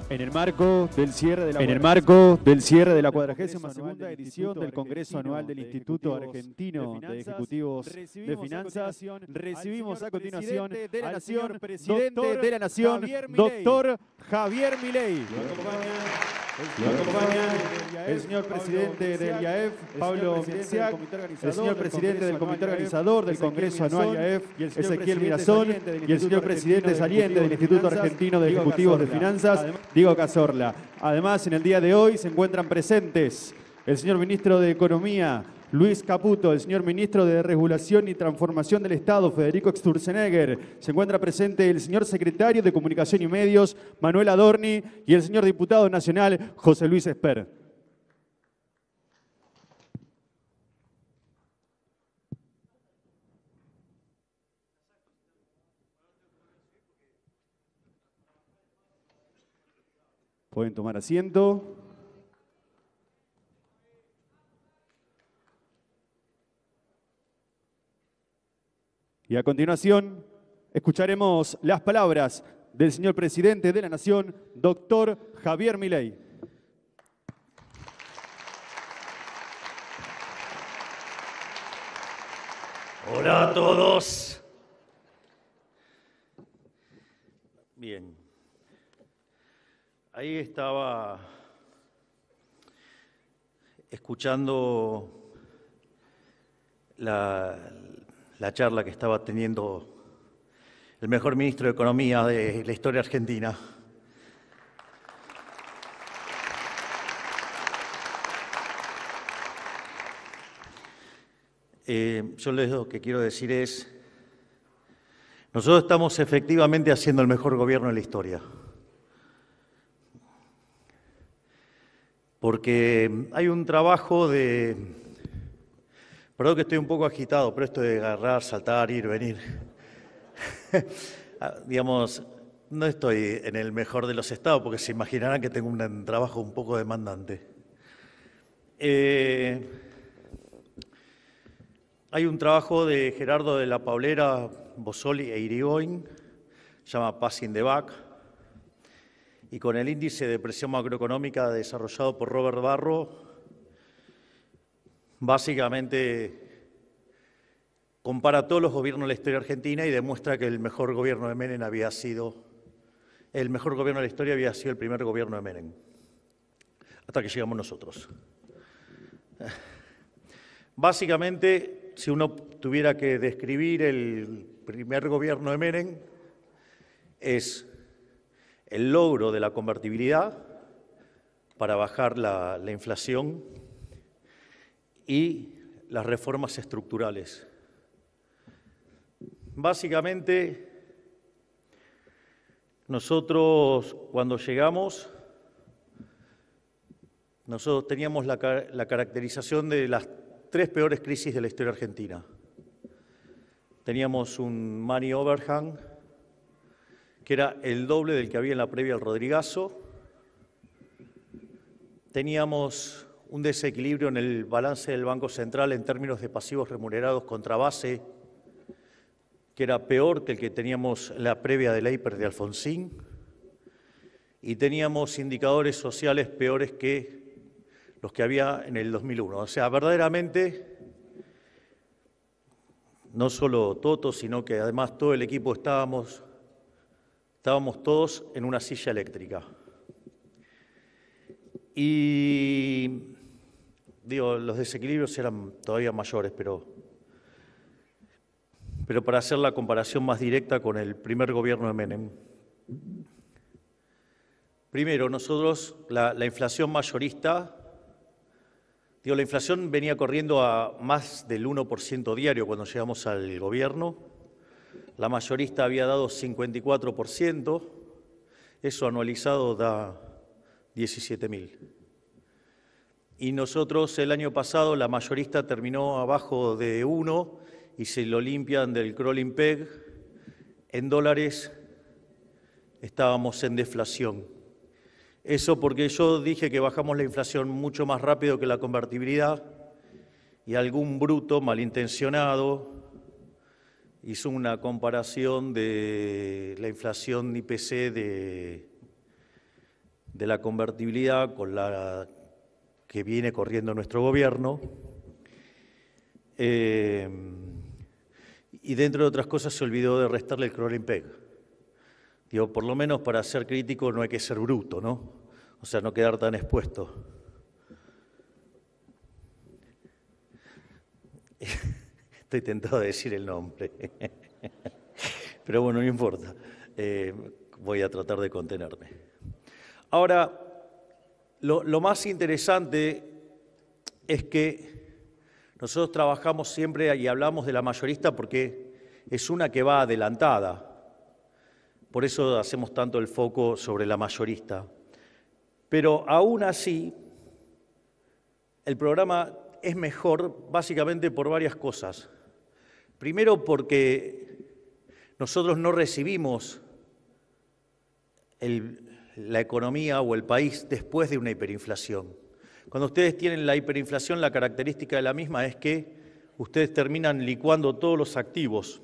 En el marco del cierre de la 42ª edición del Congreso Anual del Instituto Argentino de Ejecutivos de Finanzas, recibimos a continuación al señor presidente de la Nación, doctor Javier Milei. Lo acompaña el señor presidente del IAEF, Pablo Miedziak, el señor presidente del comité organizador del Congreso Anual IAEF, Ezequiel Mirazón, y el señor presidente saliente del Instituto Argentino de Ejecutivos de Finanzas, Diego Cazorla. Además, en el día de hoy se encuentran presentes el señor ministro de Economía, Luis Caputo, el señor ministro de Regulación y Transformación del Estado, Federico Sturzenegger. Se encuentra presente el señor secretario de Comunicación y Medios, Manuel Adorni, y el señor diputado nacional, José Luis Esper. Pueden tomar asiento. Y a continuación escucharemos las palabras del señor presidente de la Nación, doctor Javier Milei. Hola a todos. Bien. Ahí estaba escuchando la charla que estaba teniendo el mejor ministro de Economía de la historia argentina. Yo lo que quiero decir es, nosotros estamos efectivamente haciendo el mejor gobierno de la historia. Porque hay un trabajo de... Perdón que estoy un poco agitado, pero esto de agarrar, saltar, ir, venir. Digamos, no estoy en el mejor de los estados, porque se imaginarán que tengo un trabajo un poco demandante. Hay un trabajo de Gerardo de la Paulera, Bossoli e Irigoyen, se llama Passing the Buck, y con el índice de presión macroeconómica desarrollado por Robert Barro, básicamente compara todos los gobiernos de la historia argentina y demuestra que el mejor gobierno de Menem había sido, el mejor gobierno de la historia había sido el primer gobierno de Menem, hasta que llegamos nosotros. Básicamente, si uno tuviera que describir el primer gobierno de Menem, es el logro de la convertibilidad para bajar la inflación y las reformas estructurales. Básicamente, nosotros cuando llegamos, nosotros teníamos la caracterización de las 3 peores crisis de la historia argentina. Teníamos un money overhang, que era el doble del que había en la previa al Rodrigazo. Teníamos un desequilibrio en el balance del Banco Central en términos de pasivos remunerados contra base, que era peor que el que teníamos en la previa de la hiper de Alfonsín, y teníamos indicadores sociales peores que los que había en el 2001. O sea, verdaderamente, no solo Toto, sino que además todo el equipo estábamos todos en una silla eléctrica. Y, digo, los desequilibrios eran todavía mayores, pero para hacer la comparación más directa con el primer gobierno de Menem. Primero, nosotros, la inflación mayorista, la inflación venía corriendo a más del 1% diario cuando llegamos al gobierno. La mayorista había dado 54%, eso anualizado da 17.000. Y nosotros el año pasado la mayorista terminó abajo de 1 y se lo limpian del crawling peg. En dólares estábamos en deflación. Eso porque yo dije que bajamos la inflación mucho más rápido que la convertibilidad y algún bruto malintencionado hizo una comparación de la inflación IPC de la convertibilidad con la que viene corriendo nuestro gobierno. Y dentro de otras cosas se olvidó de restarle el Kroll-Impeg. Digo, por lo menos para ser crítico no hay que ser bruto, ¿no? O sea, no quedar tan expuesto. Estoy tentado de decir el nombre. Pero bueno, no importa. Voy a tratar de contenerme. Ahora, lo más interesante es que nosotros trabajamos siempre y hablamos de la mayorista porque es una que va adelantada. Por eso hacemos tanto el foco sobre la mayorista. Pero aún así, el programa es mejor básicamente por varias cosas. Primero porque nosotros no recibimos la economía o el país después de una hiperinflación. Cuando ustedes tienen la hiperinflación, la característica de la misma es que ustedes terminan licuando todos los activos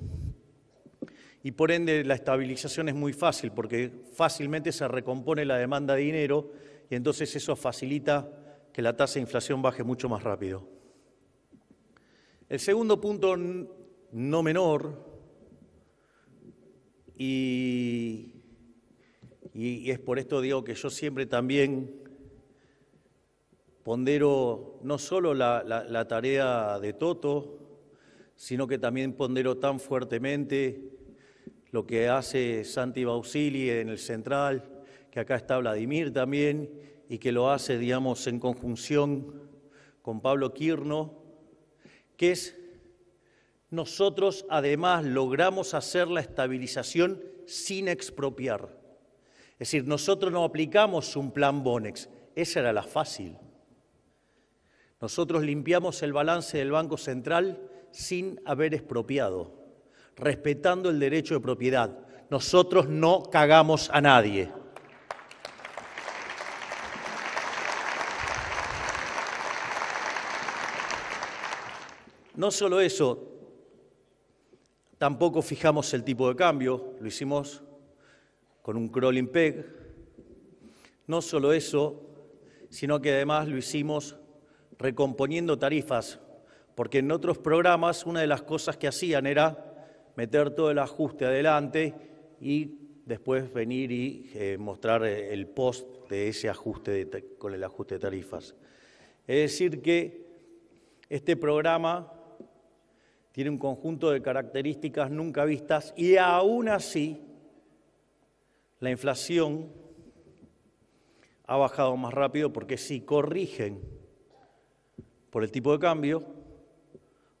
y por ende la estabilización es muy fácil porque fácilmente se recompone la demanda de dinero y entonces eso facilita que la tasa de inflación baje mucho más rápido. El segundo punto, no menor, y es por esto digo que yo siempre también pondero no solo la tarea de Toto, sino que también pondero tan fuertemente lo que hace Santi Bausili en el Central, que acá está Vladimir también, y que lo hace, digamos, en conjunción con Pablo Quirno, que es nosotros además logramos hacer la estabilización sin expropiar. Es decir, nosotros no aplicamos un plan Bonex, esa era la fácil. Nosotros limpiamos el balance del Banco Central sin haber expropiado, respetando el derecho de propiedad. Nosotros no cagamos a nadie. No solo eso, tampoco fijamos el tipo de cambio, lo hicimos con un Kroll-Impeg. No solo eso, sino que además lo hicimos recomponiendo tarifas, porque en otros programas una de las cosas que hacían era meter todo el ajuste adelante y después venir y mostrar el post de ese ajuste con el ajuste de tarifas. Es decir que este programa tiene un conjunto de características nunca vistas y aún así la inflación ha bajado más rápido porque si corrigen por el tipo de cambio,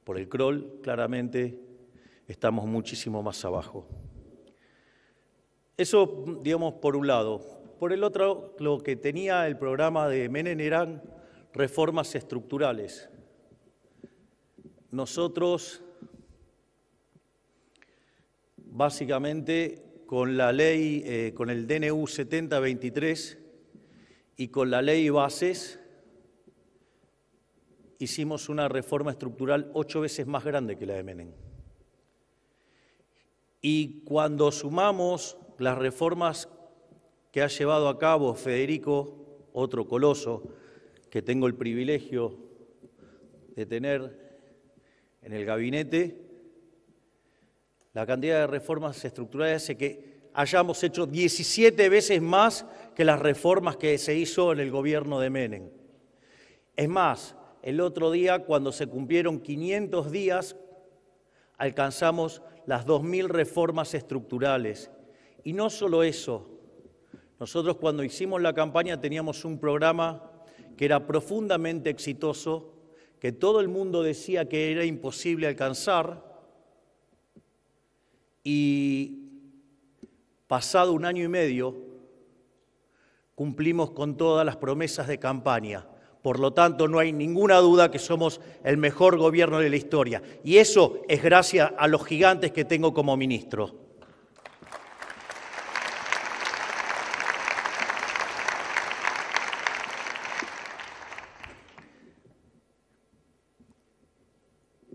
por el Kroll, claramente estamos muchísimo más abajo. Eso, digamos, por un lado. Por el otro, lo que tenía el programa de Menem eran reformas estructurales. Nosotros, básicamente, con la ley, con el DNU 7023 y con la ley Bases, hicimos una reforma estructural 8 veces más grande que la de Menem. Y cuando sumamos las reformas que ha llevado a cabo Federico, otro coloso que tengo el privilegio de tener en el gabinete, la cantidad de reformas estructurales hace que hayamos hecho 17 veces más que las reformas que se hizo en el gobierno de Menem. Es más, el otro día, cuando se cumplieron 500 días, alcanzamos las 2.000 reformas estructurales. Y no solo eso, nosotros cuando hicimos la campaña teníamos un programa que era profundamente exitoso, que todo el mundo decía que era imposible alcanzar, y pasado 1 año y medio cumplimos con todas las promesas de campaña. Por lo tanto, no hay ninguna duda que somos el mejor gobierno de la historia. Y eso es gracias a los gigantes que tengo como ministro.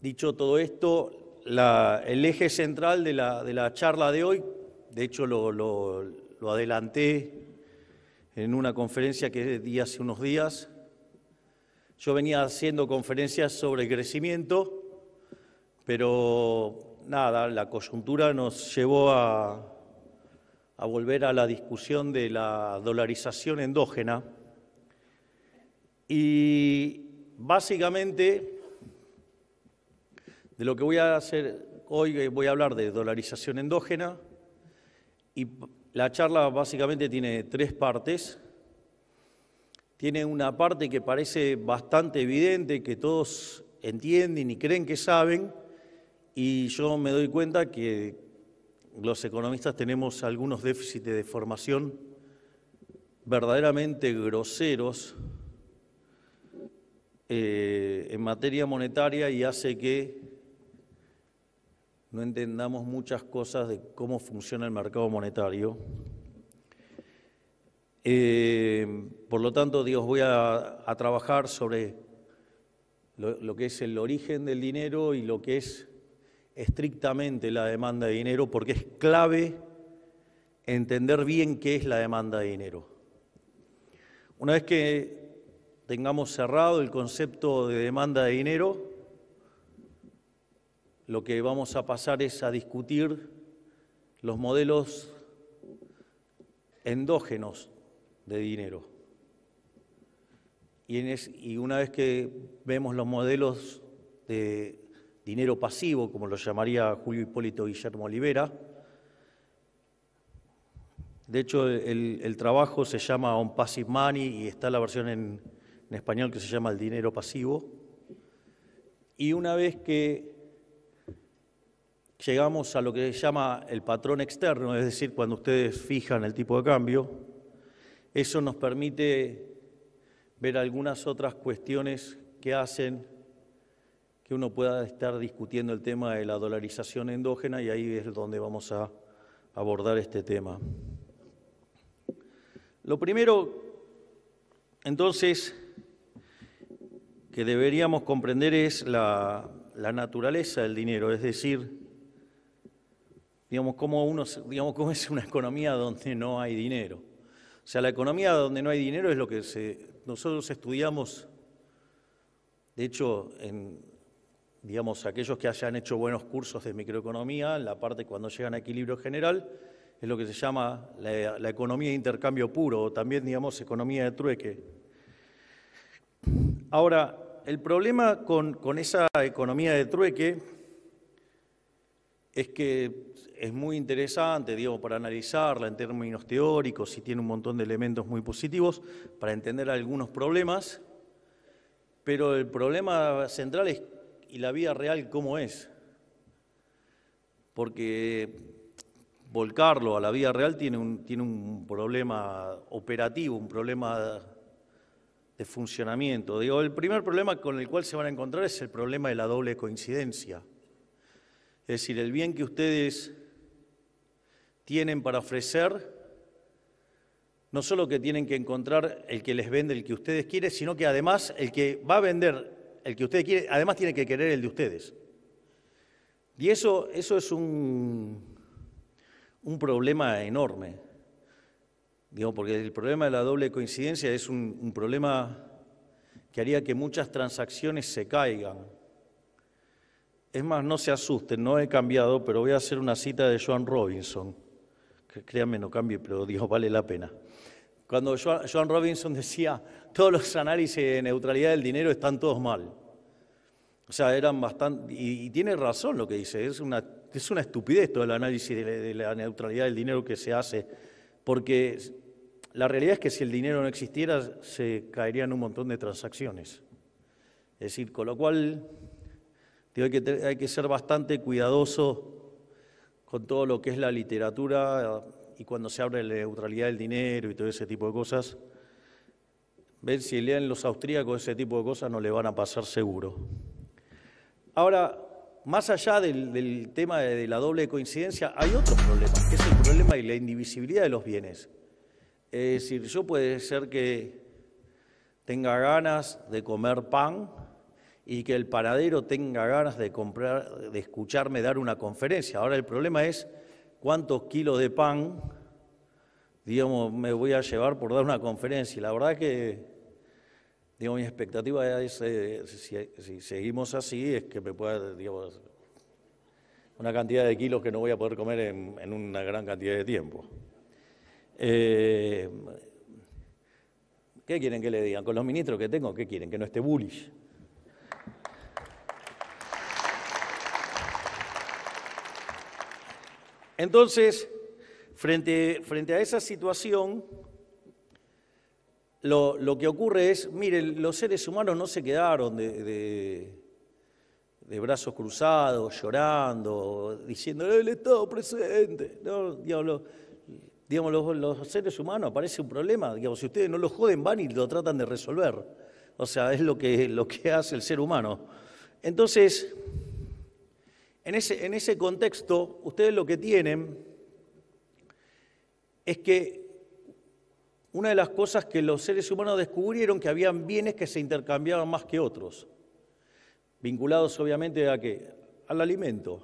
Dicho todo esto, el eje central de la charla de hoy, de hecho lo adelanté en una conferencia que di hace unos días. Yo venía haciendo conferencias sobre crecimiento, pero nada, la coyuntura nos llevó a volver a la discusión de la dolarización endógena. Y básicamente, de lo que voy a hacer hoy, voy a hablar de dolarización endógena, y la charla básicamente tiene tres partes. Tiene una parte que parece bastante evidente, que todos entienden y creen que saben, y yo me doy cuenta que los economistas tenemos algunos déficits de formación verdaderamente groseros en materia monetaria, y hace que no entendamos muchas cosas de cómo funciona el mercado monetario. Por lo tanto, voy a trabajar sobre lo que es el origen del dinero y lo que es estrictamente la demanda de dinero, porque es clave entender bien qué es la demanda de dinero. Una vez que tengamos cerrado el concepto de demanda de dinero, lo que vamos a pasar es a discutir los modelos endógenos de dinero. Y una vez que vemos los modelos de dinero pasivo, como lo llamaría Julio Hipólito Guillermo Olivera, de hecho el trabajo se llama On Passive Money y está la versión en español que se llama el dinero pasivo. Y una vez que llegamos a lo que se llama el patrón externo, es decir, cuando ustedes fijan el tipo de cambio, eso nos permite ver algunas otras cuestiones que hacen que uno pueda estar discutiendo el tema de la dolarización endógena, y ahí es donde vamos a abordar este tema. Lo primero, entonces, que deberíamos comprender es la naturaleza del dinero, es decir, cómo es una economía donde no hay dinero. O sea, la economía donde no hay dinero es lo que nosotros estudiamos. De hecho, aquellos que hayan hecho buenos cursos de microeconomía, en la parte cuando llegan a equilibrio general, es lo que se llama la economía de intercambio puro, o también, economía de trueque. Ahora, el problema con esa economía de trueque es que es muy interesante, para analizarla en términos teóricos, y tiene un montón de elementos muy positivos para entender algunos problemas, pero el problema central es, ¿y la vida real cómo es? Porque volcarlo a la vida real tiene un problema operativo, un problema de funcionamiento. El primer problema con el cual se van a encontrar es el problema de la doble coincidencia. Es decir, el bien que ustedes tienen para ofrecer, no solo que tienen que encontrar el que les vende el que ustedes quieren, sino que además el que va a vender el que ustedes quieren, además tiene que querer el de ustedes. Y eso es un problema enorme, porque el problema de la doble coincidencia es un problema que haría que muchas transacciones se caigan. Es más, no se asusten, no he cambiado, pero voy a hacer una cita de Joan Robinson. Créanme, no cambie, pero vale la pena. Cuando Joan Robinson decía, todos los análisis de neutralidad del dinero están todos mal. O sea, eran bastante, y tiene razón lo que dice, es una estupidez todo el análisis de la neutralidad del dinero que se hace, porque la realidad es que si el dinero no existiera, se caerían un montón de transacciones. Es decir, con lo cual hay que ser bastante cuidadoso con todo lo que es la literatura, y cuando se habla de la neutralidad del dinero y todo ese tipo de cosas, ven, si leen los austríacos ese tipo de cosas no le van a pasar seguro. Ahora, más allá del tema de la doble coincidencia, hay otros problemas, que es el problema de la indivisibilidad de los bienes. Es decir, yo puede ser que tenga ganas de comer pan y que el panadero tenga ganas de escucharme dar una conferencia. Ahora el problema es cuántos kilos de pan, digamos, me voy a llevar por dar una conferencia. Y la verdad que, digamos, mi expectativa es, si seguimos así, es que me pueda, digamos, una cantidad de kilos que no voy a poder comer en una gran cantidad de tiempo. ¿Qué quieren que le digan? Con los ministros que tengo, ¿qué quieren? Que no esté bullish. Entonces, frente a esa situación, lo que ocurre es, miren, los seres humanos no se quedaron de brazos cruzados, llorando, diciendo, el Estado presente. No, digamos, los seres humanos, aparece un problema, digamos, si ustedes no lo joden, van y lo tratan de resolver. O sea, es lo que hace el ser humano. Entonces, en ese contexto, ustedes lo que tienen es que una de las cosas que los seres humanos descubrieron, que habían bienes que se intercambiaban más que otros, vinculados obviamente ¿a qué? Al alimento.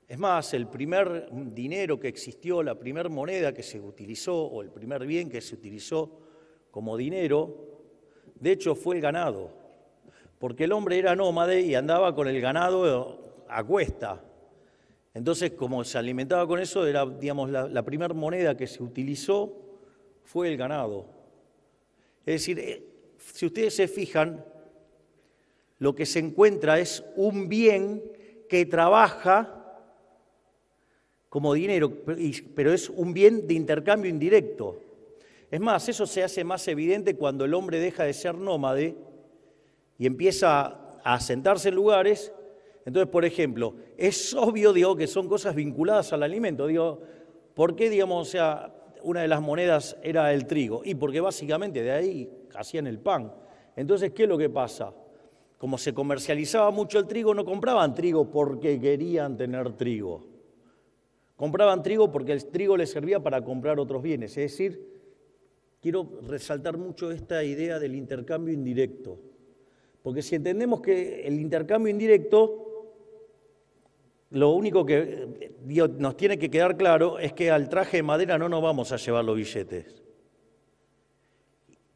Es más, el primer dinero que existió, la primera moneda que se utilizó, o el primer bien que se utilizó como dinero, de hecho fue el ganado, porque el hombre era nómade y andaba con el ganado a cuesta. Entonces, como se alimentaba con eso, era, digamos, la primera moneda que se utilizó fue el ganado. Es decir, si ustedes se fijan, lo que se encuentra es un bien que trabaja como dinero, pero es un bien de intercambio indirecto. Es más, eso se hace más evidente cuando el hombre deja de ser nómade y empieza a asentarse en lugares. Entonces, por ejemplo, es obvio, digo, que son cosas vinculadas al alimento. Digo, ¿por qué, digamos, o sea, una de las monedas era el trigo? Y porque básicamente de ahí hacían el pan. Entonces, ¿qué es lo que pasa? Como se comercializaba mucho el trigo, no compraban trigo porque querían tener trigo. Compraban trigo porque el trigo les servía para comprar otros bienes. Es decir, quiero resaltar mucho esta idea del intercambio indirecto. Porque si entendemos que el intercambio indirecto, lo único que nos tiene que quedar claro es que al traje de madera no nos vamos a llevar los billetes.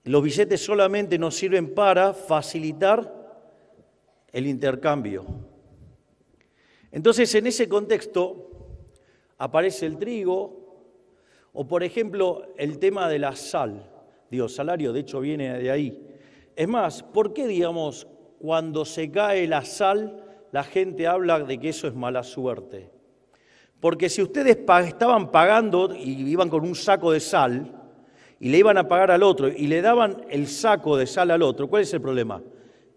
Los billetes solamente nos sirven para facilitar el intercambio. Entonces, en ese contexto aparece el trigo, o por ejemplo, el tema de la sal. Digo, salario, de hecho, viene de ahí. Es más, ¿por qué, digamos, cuando se cae la sal, la gente habla de que eso es mala suerte? Porque si ustedes estaban pagando y iban con un saco de sal y le iban a pagar al otro y le daban el saco de sal al otro, ¿cuál es el problema?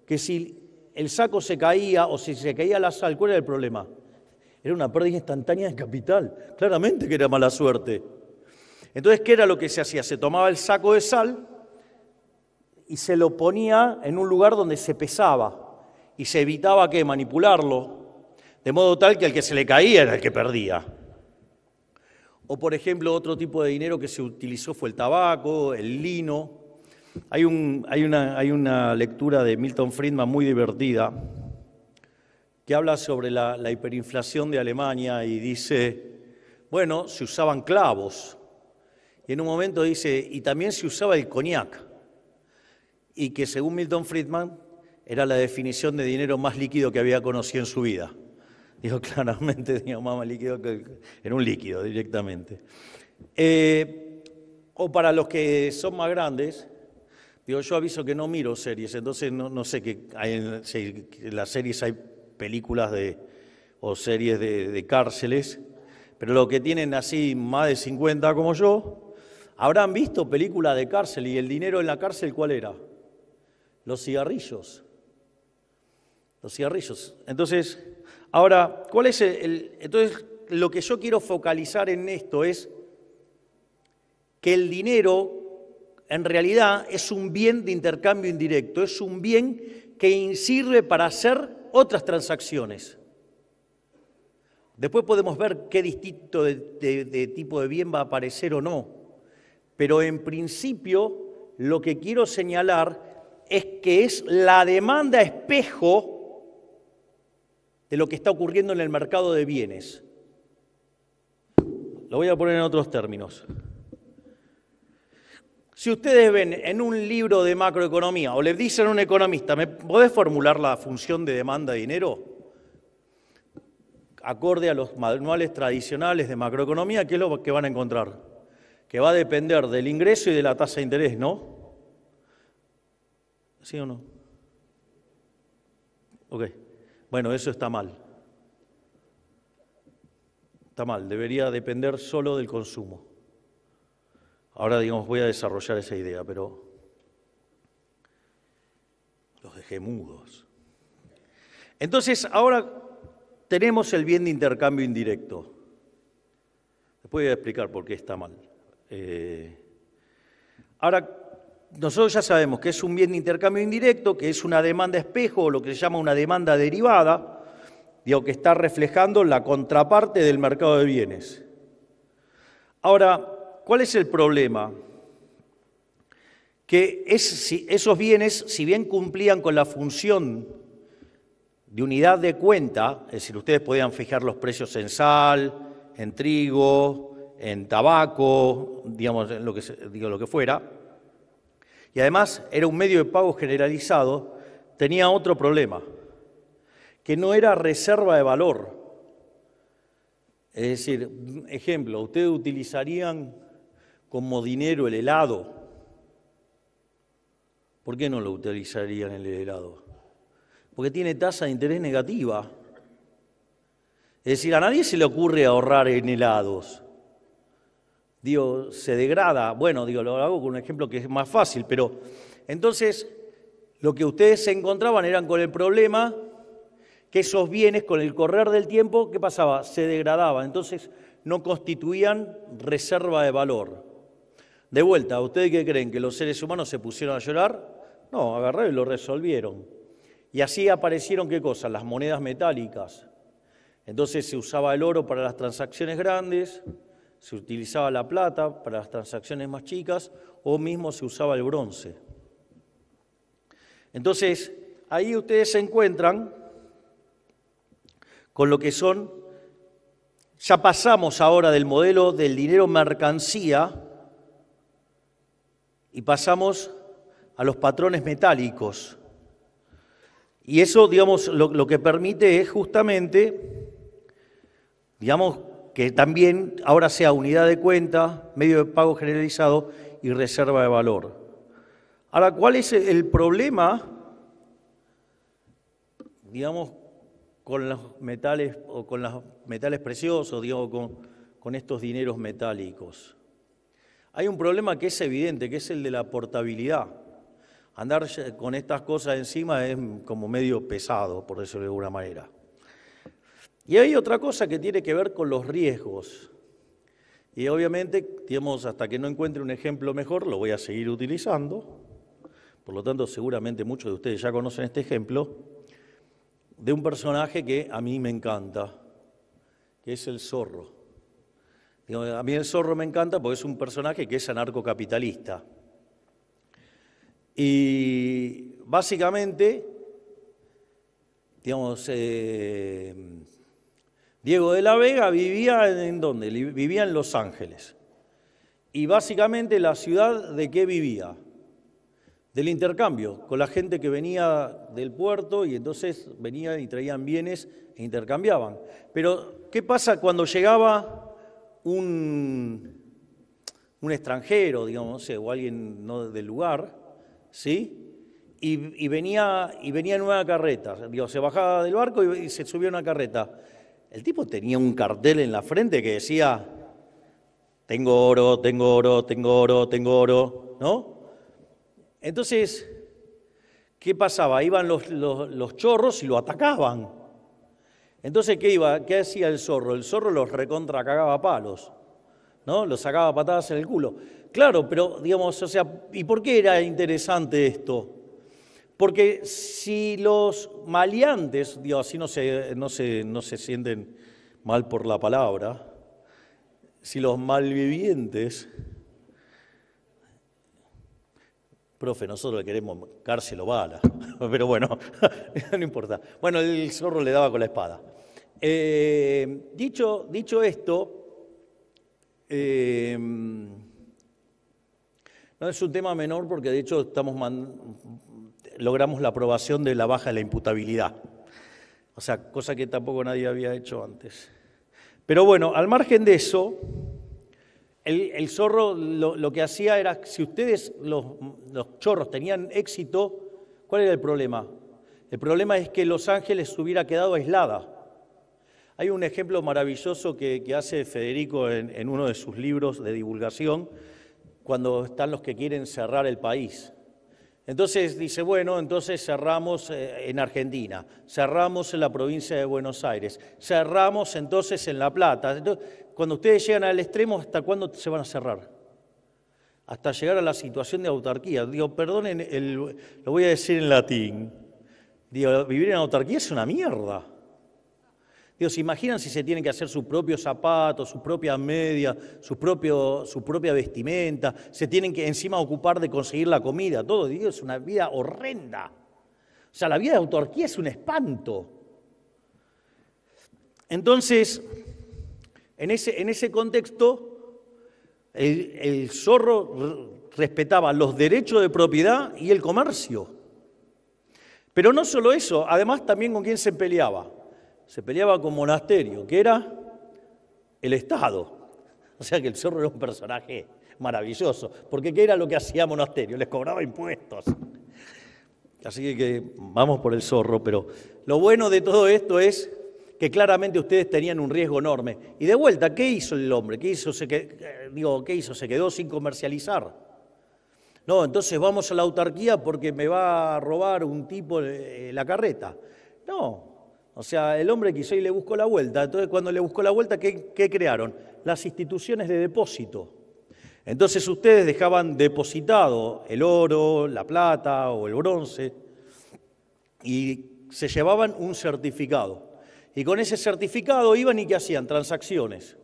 Que si el saco se caía o si se caía la sal, ¿cuál era el problema? Era una pérdida instantánea de capital. Claramente que era mala suerte. Entonces, ¿qué era lo que se hacía? Se tomaba el saco de sal y se lo ponía en un lugar donde se pesaba y se evitaba que manipularlo, de modo tal que el que se le caía era el que perdía. O, por ejemplo, otro tipo de dinero que se utilizó fue el tabaco, el lino. Hay una lectura de Milton Friedman muy divertida que habla sobre la hiperinflación de Alemania y dice, bueno, se usaban clavos. Y en un momento dice, y también se usaba el coñac. Y que según Milton Friedman era la definición de dinero más líquido que había conocido en su vida. Digo, claramente, digo, más líquido que era un líquido directamente. O para los que son más grandes, digo, yo aviso que no miro series, entonces no sé que si en las series hay películas o series de cárceles, pero los que tienen así más de 50 como yo, habrán visto películas de cárcel y el dinero en la cárcel, ¿cuál era? Los cigarrillos. Los cigarrillos. Entonces, ahora, ¿cuál es entonces, lo que yo quiero focalizar en esto es que el dinero en realidad es un bien de intercambio indirecto, es un bien que sirve para hacer otras transacciones. Después podemos ver qué distinto de tipo de bien va a aparecer o no, pero en principio lo que quiero señalar es que es la demanda espejo de lo que está ocurriendo en el mercado de bienes. Lo voy a poner en otros términos. Si ustedes ven en un libro de macroeconomía o le dicen a un economista, ¿me podés formular la función de demanda de dinero? Acorde a los manuales tradicionales de macroeconomía, ¿qué es lo que van a encontrar? Que va a depender del ingreso y de la tasa de interés, ¿no? ¿Sí o no? Ok. Bueno, eso está mal. Está mal, debería depender solo del consumo. Ahora, digamos, voy a desarrollar esa idea, pero los dejé mudos. Entonces, ahora tenemos el bien de intercambio indirecto. Después voy a explicar por qué está mal. Ahora, nosotros ya sabemos que es un bien de intercambio indirecto, que es una demanda espejo o lo que se llama una demanda derivada, digo, que está reflejando la contraparte del mercado de bienes. Ahora, ¿cuál es el problema? Que esos bienes, si bien cumplían con la función de unidad de cuenta, es decir, ustedes podían fijar los precios en sal, en trigo, en tabaco, digamos, en lo que fuera, y además era un medio de pago generalizado, tenía otro problema, que no era reserva de valor. Es decir, ejemplo, ustedes utilizarían como dinero el helado. ¿Por qué no lo utilizarían el helado? Porque tiene tasa de interés negativa. Es decir, a nadie se le ocurre ahorrar en helados. Digo, se degrada. Bueno, digo, lo hago con un ejemplo que es más fácil, pero entonces lo que ustedes se encontraban eran con el problema que esos bienes, con el correr del tiempo, ¿qué pasaba? Se degradaban, entonces no constituían reserva de valor. De vuelta, ¿ustedes qué creen? ¿Que los seres humanos se pusieron a llorar? No, agarraron y lo resolvieron. Y así aparecieron, ¿qué cosas? Las monedas metálicas. Entonces se usaba el oro para las transacciones grandes, se utilizaba la plata para las transacciones más chicas, o mismo se usaba el bronce. Entonces, ahí ustedes se encuentran con lo que son, ya pasamos ahora del modelo del dinero mercancía y pasamos a los patrones metálicos. Y eso, digamos, lo que permite es justamente, digamos, que también ahora sea unidad de cuenta, medio de pago generalizado y reserva de valor. Ahora, ¿cuál es el problema, digamos, con los metales o con los metales preciosos, digamos, con estos dineros metálicos? Hay un problema que es evidente, que es el de la portabilidad. Andar con estas cosas encima es como medio pesado, por decirlo de alguna manera. Y hay otra cosa que tiene que ver con los riesgos. Y obviamente, digamos, hasta que no encuentre un ejemplo mejor, lo voy a seguir utilizando. Por lo tanto, seguramente muchos de ustedes ya conocen este ejemplo de un personaje que a mí me encanta, que es el zorro. A mí el zorro me encanta porque es un personaje que es anarcocapitalista. Y básicamente, digamos, Diego de la Vega vivía ¿en dónde? Vivía en Los Ángeles. Y básicamente la ciudad, ¿de qué vivía? Del intercambio, con la gente que venía del puerto y entonces venían y traían bienes e intercambiaban. Pero, ¿qué pasa cuando llegaba un extranjero, digamos, no sé, o alguien no del lugar, ¿sí? Y venía en una carreta, digo, se bajaba del barco y se subía a una carreta. El tipo tenía un cartel en la frente que decía, tengo oro, tengo oro, tengo oro, tengo oro, ¿no? Entonces, ¿qué pasaba? Iban los chorros y lo atacaban. Entonces, ¿qué hacía el zorro? El zorro los recontra cagaba a palos, ¿no? Los sacaba patadas en el culo. Claro, pero, digamos, o sea, ¿y por qué era interesante esto? Porque si los maleantes, digo, así no se sienten mal por la palabra, si los malvivientes, profe, nosotros le queremos cárcel o bala, pero bueno, no importa. Bueno, el zorro le daba con la espada. Dicho esto, No es un tema menor porque de hecho logramos la aprobación de la baja de la imputabilidad. O sea, cosa que tampoco nadie había hecho antes. Pero bueno, al margen de eso, el zorro lo que hacía era, si ustedes, los chorros, tenían éxito, ¿cuál era el problema? El problema es que Los Ángeles hubiera quedado aislada. Hay un ejemplo maravilloso que hace Federico en uno de sus libros de divulgación, cuando están los que quieren cerrar el país. Entonces dice, bueno, entonces cerramos en Argentina, cerramos en la provincia de Buenos Aires, cerramos entonces en La Plata. Entonces, cuando ustedes llegan al extremo, ¿hasta cuándo se van a cerrar? Hasta llegar a la situación de autarquía. Digo, perdonen, lo voy a decir en latín. Digo, vivir en autarquía es una mierda. Digo, ¿se imaginan si se tienen que hacer sus propios zapatos, sus propias medias, su propia vestimenta? Se tienen que encima ocupar de conseguir la comida, todo. Digo, es una vida horrenda. O sea, la vida de autarquía es un espanto. Entonces, en ese contexto, el zorro respetaba los derechos de propiedad y el comercio. Pero no solo eso, además también con quién se peleaba. Se peleaba con monasterio, que era el Estado. O sea que el zorro era un personaje maravilloso, porque ¿qué era lo que hacía monasterio? Les cobraba impuestos. Así que vamos por el zorro, pero lo bueno de todo esto es que claramente ustedes tenían un riesgo enorme. Y de vuelta, ¿qué hizo el hombre? ¿Qué hizo? Se quedó sin comercializar. No, entonces vamos a la autarquía porque me va a robar un tipo la carreta. No. O sea, el hombre quiso y le buscó la vuelta. Entonces, cuando le buscó la vuelta, ¿qué crearon? Las instituciones de depósito. Entonces, ustedes dejaban depositado el oro, la plata o el bronce y se llevaban un certificado. Y con ese certificado iban y ¿qué hacían? Transacciones.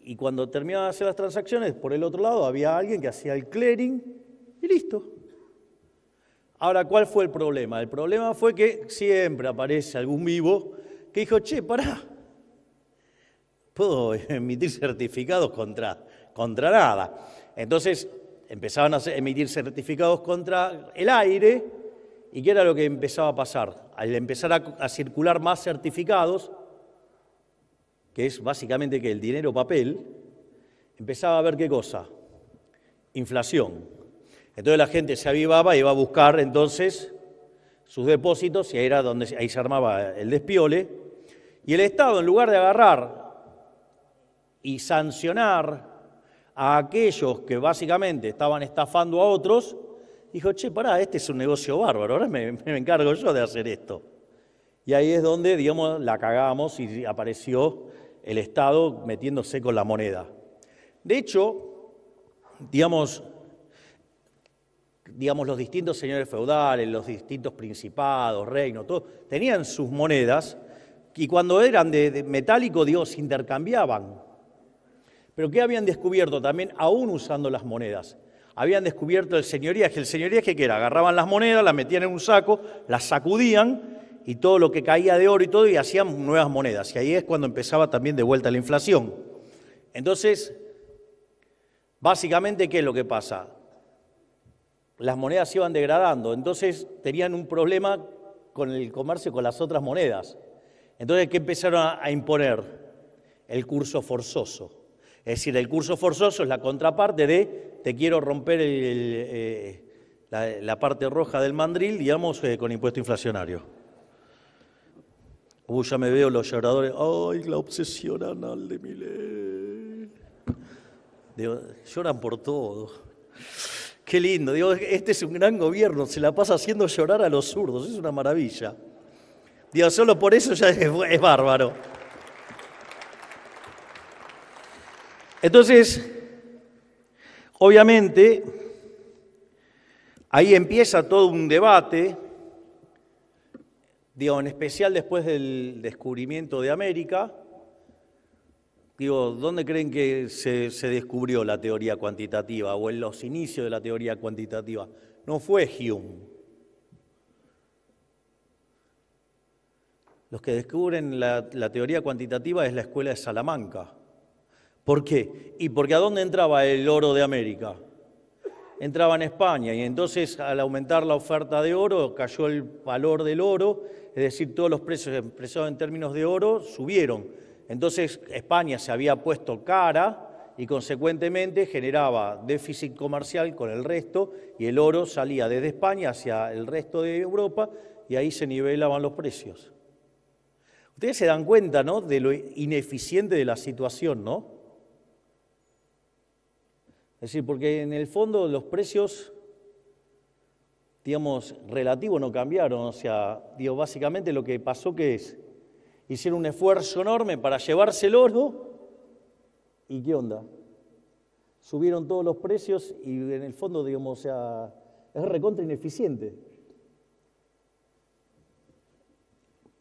Y cuando terminaban de hacer las transacciones, por el otro lado había alguien que hacía el clearing y listo. Ahora, ¿cuál fue el problema? El problema fue que siempre aparece algún vivo que dijo, che, pará, puedo emitir certificados contra nada. Entonces empezaban a emitir certificados contra el aire, ¿y qué era lo que empezaba a pasar? Al empezar a circular más certificados, que es básicamente que el dinero papel, empezaba a haber ¿qué cosa? Inflación. Entonces la gente se avivaba y iba a buscar entonces sus depósitos y ahí se armaba el despiole. Y el Estado, en lugar de agarrar y sancionar a aquellos que básicamente estaban estafando a otros, dijo, che, pará, este es un negocio bárbaro, ahora me encargo yo de hacer esto. Y ahí es donde, digamos, la cagamos y apareció el Estado metiéndose con la moneda. De hecho, digamos, los distintos señores feudales, los distintos principados, reinos, todos tenían sus monedas y cuando eran de metálico, se intercambiaban. Pero ¿qué habían descubierto también, aún usando las monedas? Habían descubierto el señoriaje. ¿El señoriaje qué era? Agarraban las monedas, las metían en un saco, las sacudían y todo lo que caía de oro y todo, y hacían nuevas monedas. Y ahí es cuando empezaba también de vuelta la inflación. Entonces, básicamente, ¿qué es lo que pasa? Las monedas se iban degradando, entonces tenían un problema con el comercio con las otras monedas. Entonces, ¿qué empezaron a imponer? El curso forzoso. Es decir, el curso forzoso es la contraparte de te quiero romper la parte roja del mandril, digamos, con impuesto inflacionario. Ya me veo los lloradores, ¡ay, la obsesión anal de Milei! Lloran por todo. Qué lindo, este es un gran gobierno, se la pasa haciendo llorar a los zurdos, es una maravilla. Solo por eso ya es bárbaro. Entonces, obviamente, ahí empieza todo un debate, en especial después del descubrimiento de América. ¿Dónde creen que se descubrió la teoría cuantitativa o en los inicios de la teoría cuantitativa? No fue Hume. Los que descubren la teoría cuantitativa es la escuela de Salamanca. ¿Por qué? Y porque ¿a dónde entraba el oro de América? Entraba en España, y entonces al aumentar la oferta de oro cayó el valor del oro, es decir, todos los precios expresados en términos de oro subieron. Entonces España se había puesto cara y consecuentemente generaba déficit comercial con el resto y el oro salía desde España hacia el resto de Europa y ahí se nivelaban los precios. Ustedes se dan cuenta, ¿no?, de lo ineficiente de la situación, ¿no? Es decir, porque en el fondo los precios, digamos, relativos no cambiaron. O sea, digo, básicamente lo que pasó que es, hicieron un esfuerzo enorme para llevarse el oro, ¿y qué onda? Subieron todos los precios y en el fondo, digamos, o sea, es recontra ineficiente.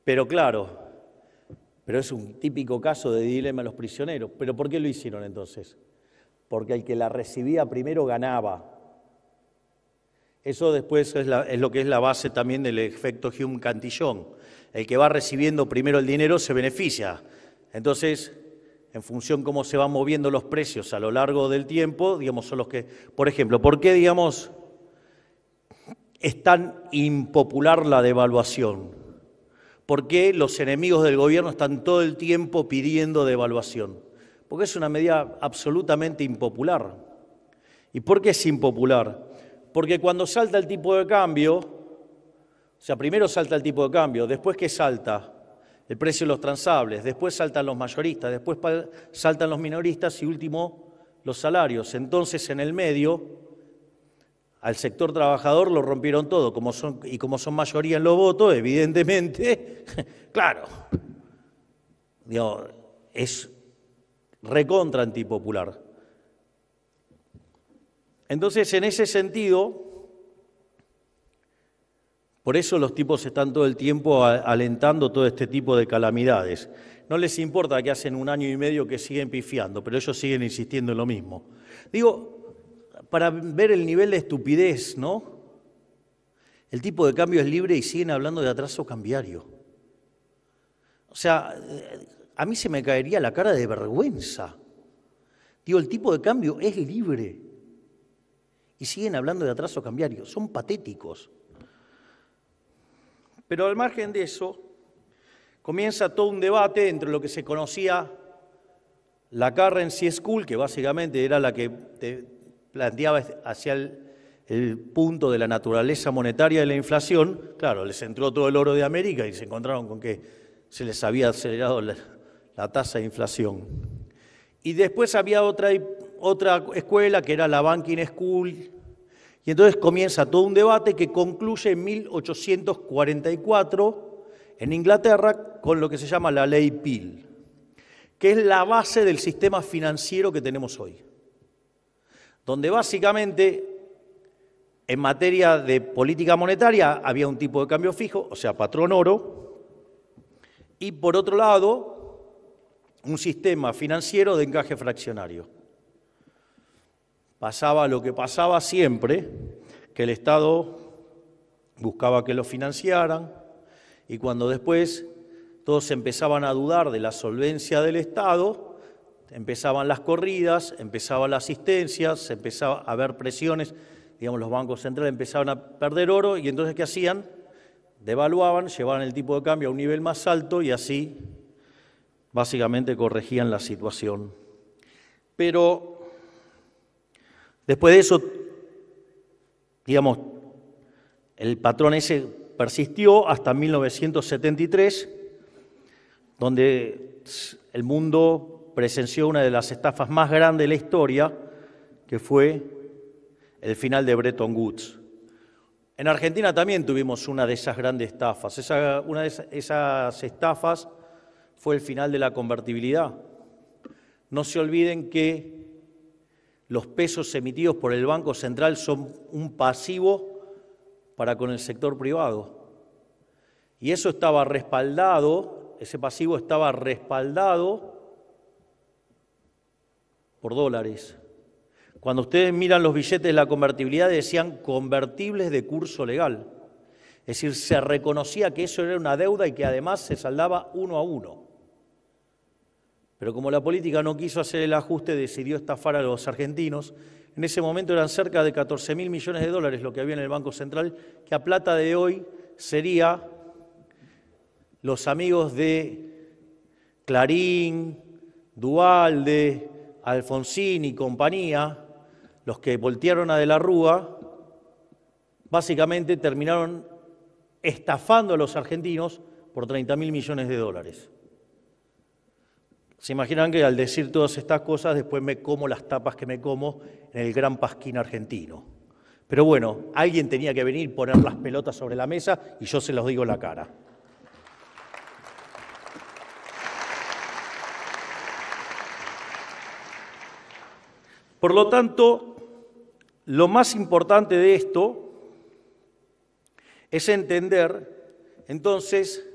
Pero claro, pero es un típico caso de dilema de los prisioneros. ¿Pero por qué lo hicieron entonces? Porque el que la recibía primero ganaba. Eso después es lo que es la base también del efecto Hume-Cantillon. El que va recibiendo primero el dinero se beneficia. Entonces, en función cómo se van moviendo los precios a lo largo del tiempo, digamos, son los que, por ejemplo, ¿por qué, digamos, es tan impopular la devaluación? ¿Por qué los enemigos del gobierno están todo el tiempo pidiendo devaluación? Porque es una medida absolutamente impopular. ¿Y por qué es impopular? Porque cuando salta el tipo de cambio, o sea, primero salta el tipo de cambio, después ¿qué salta? El precio de los transables, después saltan los mayoristas, después saltan los minoristas y último los salarios. Entonces, en el medio, al sector trabajador lo rompieron todo, como son mayoría en los votos, evidentemente, claro, digo, es recontra antipopular. Entonces, en ese sentido, por eso los tipos están todo el tiempo alentando todo este tipo de calamidades. No les importa que hacen 1 año y medio que siguen pifiando, pero ellos siguen insistiendo en lo mismo. Digo, para ver el nivel de estupidez, ¿no? El tipo de cambio es libre y siguen hablando de atraso cambiario. O sea, a mí se me caería la cara de vergüenza. Digo, el tipo de cambio es libre y siguen hablando de atraso cambiario. Son patéticos. Pero al margen de eso, comienza todo un debate entre lo que se conocía la Currency School, que básicamente era la que planteaba hacia el punto de la naturaleza monetaria de la inflación. Claro, les entró todo el oro de América y se encontraron con que se les había acelerado la tasa de inflación. Y después había otra escuela que era la Banking School, y entonces comienza todo un debate que concluye en 1844 en Inglaterra con lo que se llama la Ley Peel, que es la base del sistema financiero que tenemos hoy, donde básicamente en materia de política monetaria había un tipo de cambio fijo, o sea, patrón oro, y por otro lado un sistema financiero de encaje fraccionario. Pasaba lo que pasaba siempre, que el Estado buscaba que lo financiaran y cuando después todos empezaban a dudar de la solvencia del Estado, empezaban las corridas, empezaba la asistencia, se empezaba a haber presiones, digamos, los bancos centrales empezaban a perder oro y entonces ¿qué hacían? Devaluaban, llevaban el tipo de cambio a un nivel más alto y así básicamente corregían la situación. Pero después de eso, digamos, el patrón ese persistió hasta 1973, donde el mundo presenció una de las estafas más grandes de la historia, que fue el final de Bretton Woods. En Argentina también tuvimos una de esas grandes estafas. Una de esas estafas fue el final de la convertibilidad. No se olviden que los pesos emitidos por el Banco Central son un pasivo para con el sector privado. Y eso estaba respaldado, ese pasivo estaba respaldado por dólares. Cuando ustedes miran los billetes de la convertibilidad decían convertibles de curso legal. Es decir, se reconocía que eso era una deuda y que además se saldaba 1 a 1. pero como la política no quiso hacer el ajuste, decidió estafar a los argentinos. En ese momento eran cerca de 14.000 millones de dólares lo que había en el Banco Central, que a plata de hoy sería los amigos de Clarín, Duhalde, Alfonsín y compañía, los que voltearon a De la Rúa, básicamente terminaron estafando a los argentinos por 30.000 millones de dólares. Se imaginan que al decir todas estas cosas, después me como las tapas que me como en el Gran Pasquín argentino. Pero bueno, alguien tenía que venir y poner las pelotas sobre la mesa y yo se los digo en la cara. Por lo tanto, lo más importante de esto es entender, entonces,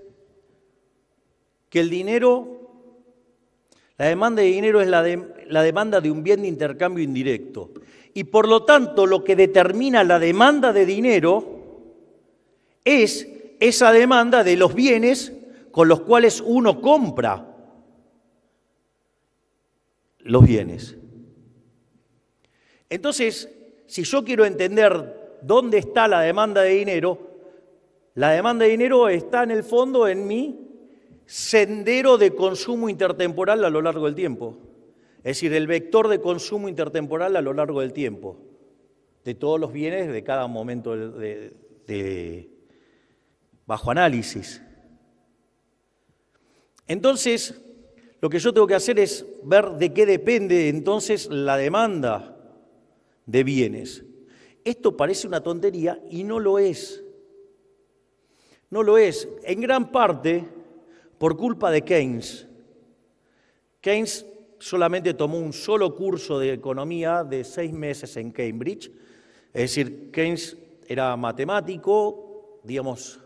que el dinero, la demanda de dinero es la demanda de un bien de intercambio indirecto. Y por lo tanto, lo que determina la demanda de dinero es esa demanda de los bienes con los cuales uno compra los bienes. Entonces, si yo quiero entender dónde está la demanda de dinero está en el fondo en mi sendero de consumo intertemporal a lo largo del tiempo. Es decir, el vector de consumo intertemporal a lo largo del tiempo, de todos los bienes de cada momento bajo análisis. Entonces, lo que yo tengo que hacer es ver de qué depende entonces la demanda de bienes. Esto parece una tontería y no lo es. No lo es, en gran parte por culpa de Keynes. Keynes solamente tomó un solo curso de economía de 6 meses en Cambridge. Es decir, Keynes era matemático, digamos,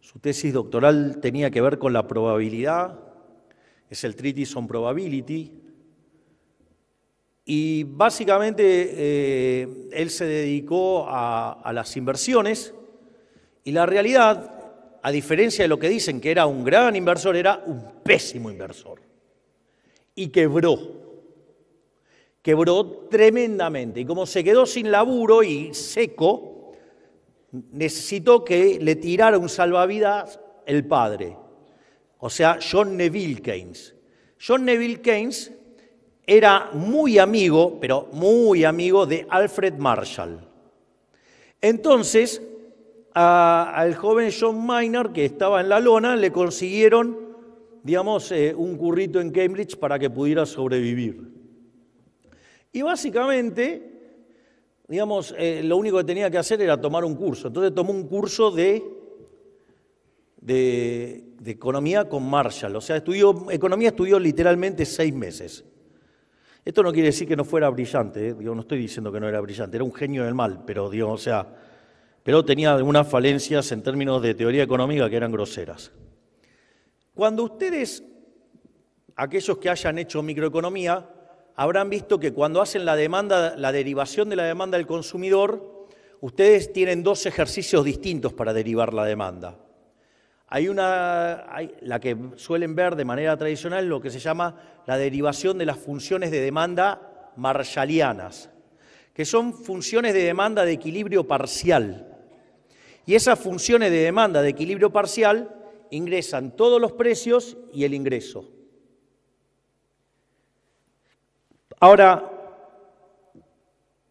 su tesis doctoral tenía que ver con la probabilidad, es el Treatise on Probability, y básicamente él se dedicó a las inversiones, y la realidad, a diferencia de lo que dicen que era un gran inversor, era un pésimo inversor. Y quebró tremendamente. Y como se quedó sin laburo y seco, necesitó que le tirara un salvavidas el padre, o sea, John Neville Keynes. John Neville Keynes era muy amigo, pero muy amigo de Alfred Marshall. Entonces, al joven John Maynard, que estaba en la lona, le consiguieron, digamos, un currito en Cambridge para que pudiera sobrevivir. Y básicamente, digamos, lo único que tenía que hacer era tomar un curso. Entonces tomó un curso de economía con Marshall. O sea, estudió literalmente 6 meses. Esto no quiere decir que no fuera brillante, digo, no estoy diciendo que no era brillante, era un genio del mal, pero, digo, o sea, pero tenía algunas falencias en términos de teoría económica que eran groseras. Cuando ustedes, aquellos que hayan hecho microeconomía, habrán visto que cuando hacen la derivación de la demanda del consumidor, ustedes tienen 2 ejercicios distintos para derivar la demanda. Hay la que suelen ver de manera tradicional, lo que se llama la derivación de las funciones de demanda marshallianas, que son funciones de demanda de equilibrio parcial. Y esas funciones de demanda de equilibrio parcial ingresan todos los precios y el ingreso. Ahora,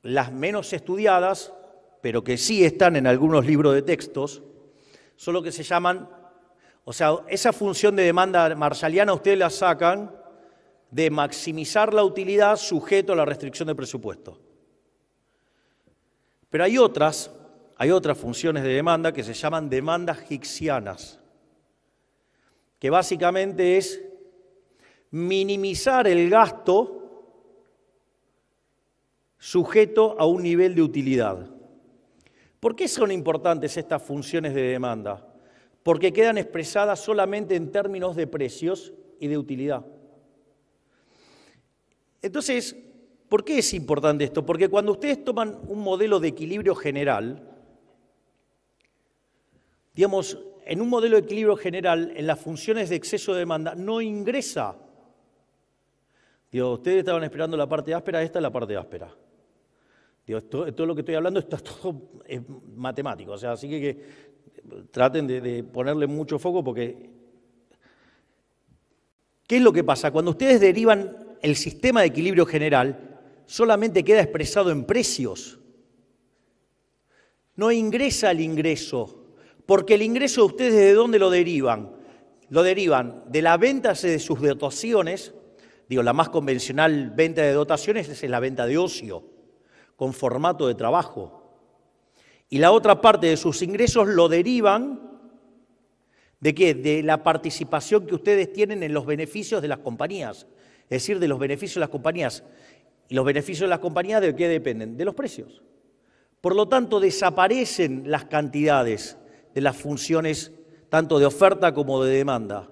las menos estudiadas, pero que sí están en algunos libros de textos, son lo que se llaman, o sea, esa función de demanda marshalliana ustedes la sacan de maximizar la utilidad sujeto a la restricción de presupuesto. Pero hay otras funciones de demanda que se llaman demandas hicksianas, que básicamente es minimizar el gasto sujeto a un nivel de utilidad. ¿Por qué son importantes estas funciones de demanda? Porque quedan expresadas solamente en términos de precios y de utilidad. Entonces, ¿por qué es importante esto? Porque cuando ustedes toman un modelo de equilibrio general, digamos, en un modelo de equilibrio general, en las funciones de exceso de demanda, no ingresa Digo, ustedes estaban esperando la parte áspera, esta es la parte áspera. Digo, todo lo que estoy hablando está todo matemático, o sea, así que traten de ponerle mucho foco porque... ¿Qué es lo que pasa? Cuando ustedes derivan el sistema de equilibrio general, solamente queda expresado en precios. No ingresa el ingreso, porque el ingreso de ustedes, ¿de dónde lo derivan? Lo derivan de la venta de sus dotaciones. Digo, la más convencional venta de dotaciones es la venta de ocio, con formato de trabajo. Y la otra parte de sus ingresos lo derivan, ¿de qué? De la participación que ustedes tienen en los beneficios de las compañías, es decir, de los beneficios de las compañías. ¿Y los beneficios de las compañías de qué dependen? De los precios. Por lo tanto, desaparecen las cantidades de las funciones tanto de oferta como de demanda.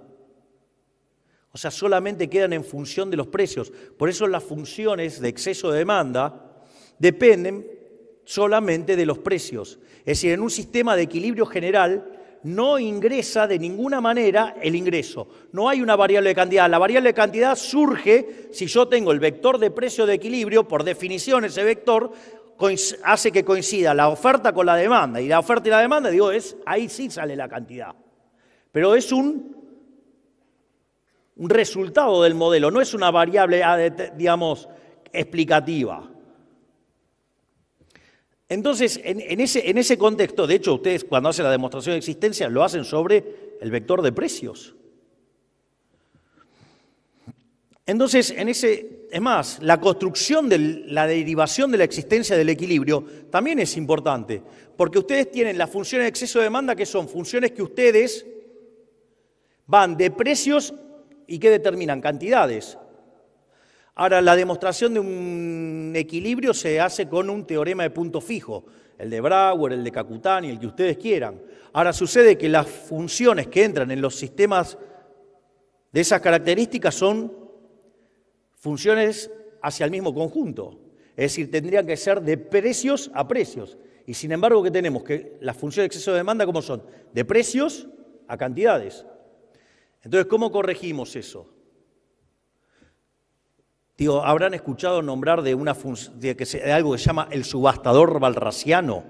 O sea, solamente quedan en función de los precios. Por eso las funciones de exceso de demanda dependen solamente de los precios. Es decir, en un sistema de equilibrio general no ingresa de ninguna manera el ingreso. No hay una variable de cantidad. La variable de cantidad surge si yo tengo el vector de precio de equilibrio. Por definición, ese vector hace que coincida la oferta con la demanda. Y la oferta y la demanda, digo, ahí sí sale la cantidad. Pero es un resultado del modelo, no es una variable, digamos, explicativa. Entonces, en ese contexto, de hecho, ustedes cuando hacen la demostración de existencia lo hacen sobre el vector de precios. Entonces, es más, la construcción de la derivación de la existencia del equilibrio también es importante, porque ustedes tienen las funciones de exceso de demanda, que son funciones que ustedes van de precios y que determinan cantidades. Ahora, la demostración de un equilibrio se hace con un teorema de punto fijo, el de Brouwer, el de Kakutani, el que ustedes quieran. Ahora, sucede que las funciones que entran en los sistemas de esas características son funciones hacia el mismo conjunto. Es decir, tendrían que ser de precios a precios. Y sin embargo, ¿qué tenemos? Que las funciones de exceso de demanda, ¿cómo son? De precios a cantidades. Entonces, ¿cómo corregimos eso? Digo, ¿habrán escuchado nombrar de algo que se llama el subastador balrasiano?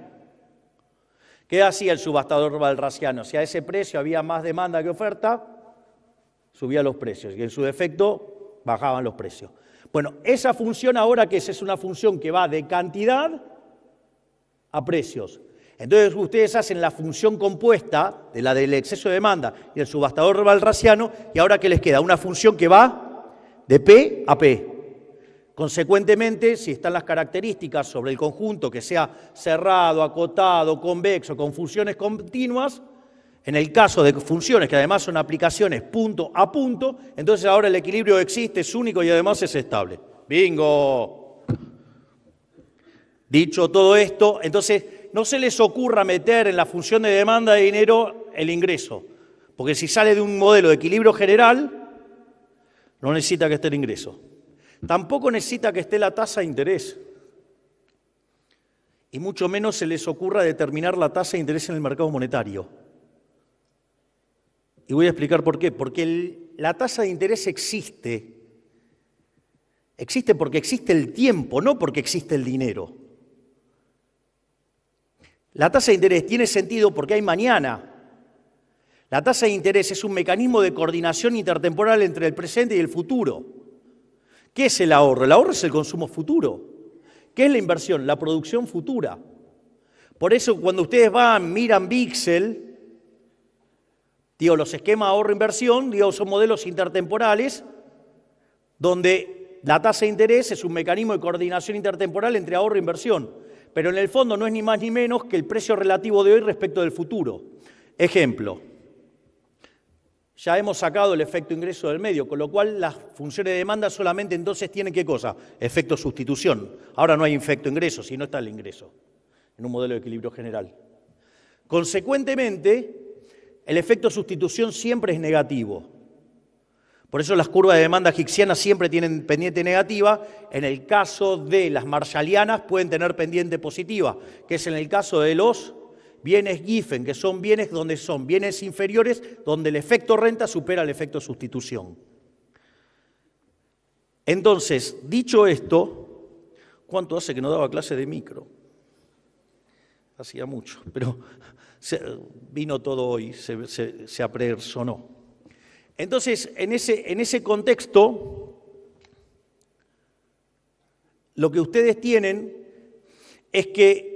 ¿Qué hacía el subastador balrasiano? Si a ese precio había más demanda que oferta, subía los precios y en su defecto bajaban los precios. Bueno, esa función ahora que es una función que va de cantidad a precios. Entonces ustedes hacen la función compuesta de la del exceso de demanda y el subastador balrasiano, y ahora ¿qué les queda? Una función que va de P a P. Consecuentemente, si están las características sobre el conjunto que sea cerrado, acotado, convexo, con funciones continuas, en el caso de funciones que además son aplicaciones punto a punto, entonces ahora el equilibrio existe, es único y además es estable. ¡Bingo! Dicho todo esto, entonces no se les ocurra meter en la función de demanda de dinero el ingreso, porque si sale de un modelo de equilibrio general, no necesita que esté el ingreso. Tampoco necesita que esté la tasa de interés. Y mucho menos se les ocurra determinar la tasa de interés en el mercado monetario. Y voy a explicar por qué. Porque la tasa de interés existe. Existe porque existe el tiempo, no porque existe el dinero. La tasa de interés tiene sentido porque hay mañana. La tasa de interés es un mecanismo de coordinación intertemporal entre el presente y el futuro. ¿Qué es el ahorro? El ahorro es el consumo futuro. ¿Qué es la inversión? La producción futura. Por eso cuando ustedes miran Bixel, los esquemas ahorro-inversión, son modelos intertemporales donde la tasa de interés es un mecanismo de coordinación intertemporal entre ahorro e inversión. Pero en el fondo no es ni más ni menos que el precio relativo de hoy respecto del futuro. Ejemplo. Ya hemos sacado el efecto ingreso del medio, con lo cual las funciones de demanda solamente entonces tienen ¿qué cosa? Efecto sustitución. Ahora no hay efecto ingreso, si no está el ingreso, en un modelo de equilibrio general. Consecuentemente, el efecto sustitución siempre es negativo. Por eso las curvas de demanda hicksianas siempre tienen pendiente negativa. En el caso de las marshallianas pueden tener pendiente positiva, que es en el caso de los bienes Giffen, que son bienes donde son bienes inferiores, donde el efecto renta supera el efecto sustitución. Entonces, dicho esto, ¿cuánto hace que no daba clase de micro? Hacía mucho, pero vino todo hoy, se apersonó. Entonces, en ese contexto, lo que ustedes tienen es que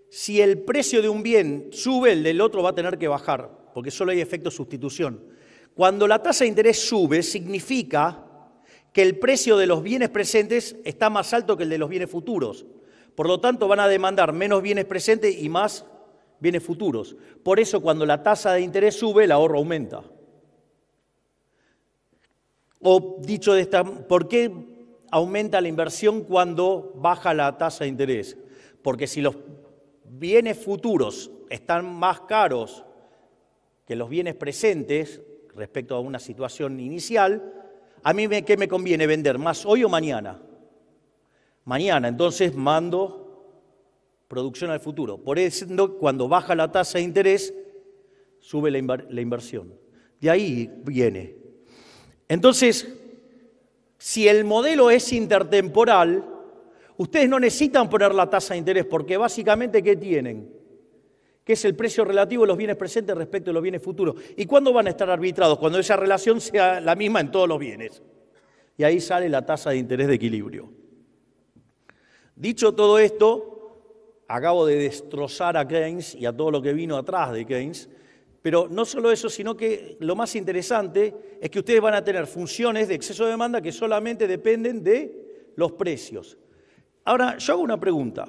si el precio de un bien sube, el del otro va a tener que bajar, porque solo hay efecto sustitución. Cuando la tasa de interés sube, significa que el precio de los bienes presentes está más alto que el de los bienes futuros. Por lo tanto, van a demandar menos bienes presentes y más bienes futuros. Por eso, cuando la tasa de interés sube, el ahorro aumenta. O dicho de esta, ¿por qué aumenta la inversión cuando baja la tasa de interés? Porque si los bienes futuros están más caros que los bienes presentes respecto a una situación inicial, ¿a mí qué me conviene vender? ¿Más hoy o mañana? Mañana, entonces mando producción al futuro. Por eso, cuando baja la tasa de interés, sube la inversión. De ahí viene. Entonces, si el modelo es intertemporal, ustedes no necesitan poner la tasa de interés, porque básicamente, ¿qué tienen? Que es el precio relativo de los bienes presentes respecto a los bienes futuros. ¿Y cuándo van a estar arbitrados? Cuando esa relación sea la misma en todos los bienes. Y ahí sale la tasa de interés de equilibrio. Dicho todo esto, acabo de destrozar a Keynes y a todo lo que vino atrás de Keynes, pero no solo eso, sino que lo más interesante es que ustedes van a tener funciones de exceso de demanda que solamente dependen de los precios. Ahora, yo hago una pregunta.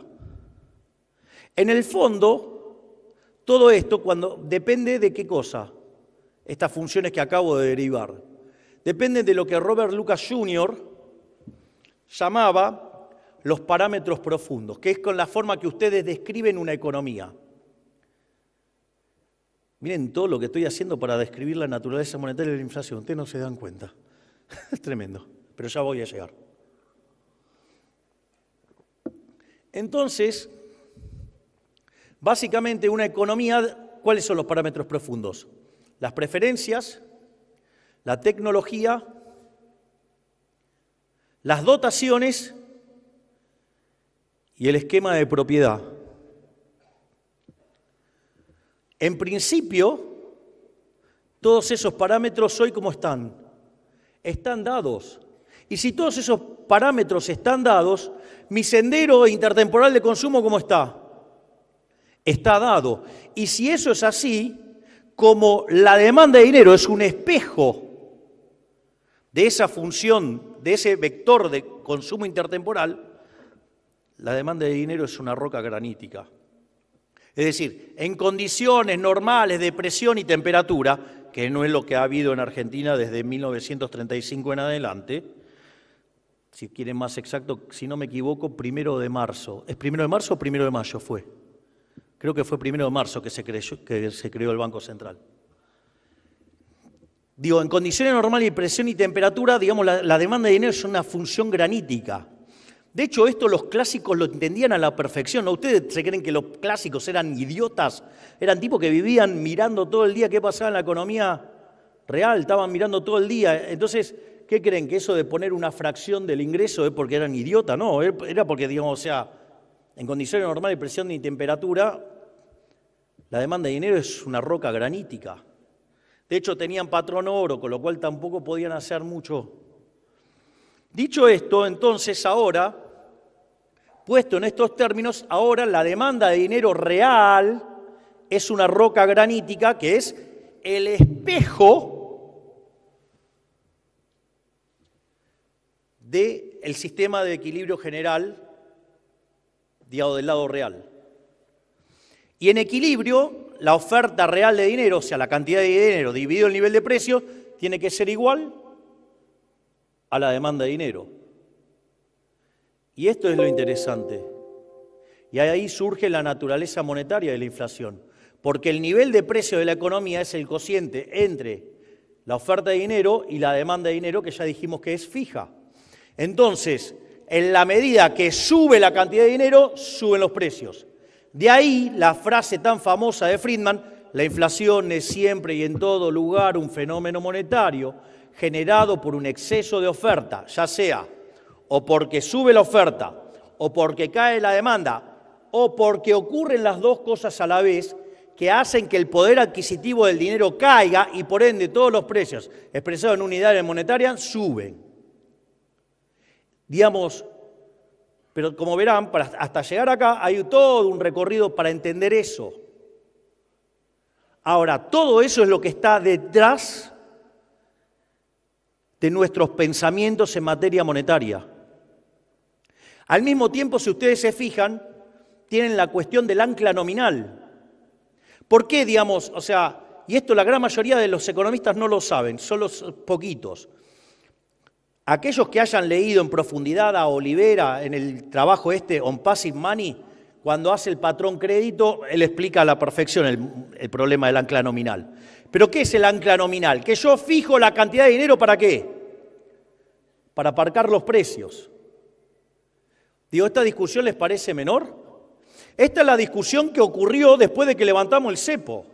En el fondo, todo esto depende de qué cosa, estas funciones que acabo de derivar. Dependen de lo que Robert Lucas Jr. llamaba los parámetros profundos, que es con la forma que ustedes describen una economía. Miren todo lo que estoy haciendo para describir la naturaleza monetaria de la inflación. Ustedes no se dan cuenta. Es tremendo, pero ya voy a llegar. Entonces, básicamente una economía, ¿cuáles son los parámetros profundos? Las preferencias, la tecnología, las dotaciones y el esquema de propiedad. En principio, todos esos parámetros hoy, ¿cómo están? Están dados. Y si todos esos parámetros están dados, mi sendero intertemporal de consumo, ¿cómo está? Está dado. Y si eso es así, como la demanda de dinero es un espejo de esa función, de ese vector de consumo intertemporal, la demanda de dinero es una roca granítica. Es decir, en condiciones normales de presión y temperatura, que no es lo que ha habido en Argentina desde 1935 en adelante, si quieren más exacto, si no me equivoco, 1 de marzo. ¿Es 1 de marzo o 1 de mayo fue? Creo que fue 1 de marzo que se creó el Banco Central. Digo, en condiciones normales de presión y temperatura, digamos, la demanda de dinero es una función granítica. De hecho, esto los clásicos lo entendían a la perfección, ¿no? ¿Ustedes se creen que los clásicos eran idiotas? Eran tipos que vivían mirando todo el día qué pasaba en la economía real, estaban mirando todo el día. Entonces, ¿qué creen? ¿Que eso de poner una fracción del ingreso es porque eran idiotas? No, era porque, digamos, o sea, en condiciones normales de presión y temperatura, la demanda de dinero es una roca granítica. De hecho, tenían patrón oro, con lo cual tampoco podían hacer mucho. Dicho esto, entonces ahora, puesto en estos términos, ahora la demanda de dinero real es una roca granítica que es el espejo del sistema de equilibrio general, digamos, del lado real. Y en equilibrio, la oferta real de dinero, o sea, la cantidad de dinero dividido el nivel de precio, tiene que ser igual a la demanda de dinero. Y esto es lo interesante. Y ahí surge la naturaleza monetaria de la inflación. Porque el nivel de precio de la economía es el cociente entre la oferta de dinero y la demanda de dinero, que ya dijimos que es fija. Entonces, en la medida que sube la cantidad de dinero, suben los precios. De ahí la frase tan famosa de Friedman: la inflación es siempre y en todo lugar un fenómeno monetario generado por un exceso de oferta, ya sea o porque sube la oferta, o porque cae la demanda, o porque ocurren las dos cosas a la vez, que hacen que el poder adquisitivo del dinero caiga y por ende todos los precios expresados en unidades monetarias suben. Digamos, pero como verán, hasta llegar acá hay todo un recorrido para entender eso. Ahora, todo eso es lo que está detrás de nuestros pensamientos en materia monetaria. Al mismo tiempo, si ustedes se fijan, tienen la cuestión del ancla nominal. ¿Por qué, digamos, o sea, y esto la gran mayoría de los economistas no lo saben, solo poquitos? Aquellos que hayan leído en profundidad a Olivera en el trabajo On Passive Money, cuando hace el patrón crédito, él explica a la perfección el problema del ancla nominal. ¿Pero qué es el ancla nominal? Que yo fijo la cantidad de dinero, ¿para qué? Para aparcar los precios. Digo, ¿esta discusión les parece menor? Esta es la discusión que ocurrió después de que levantamos el cepo.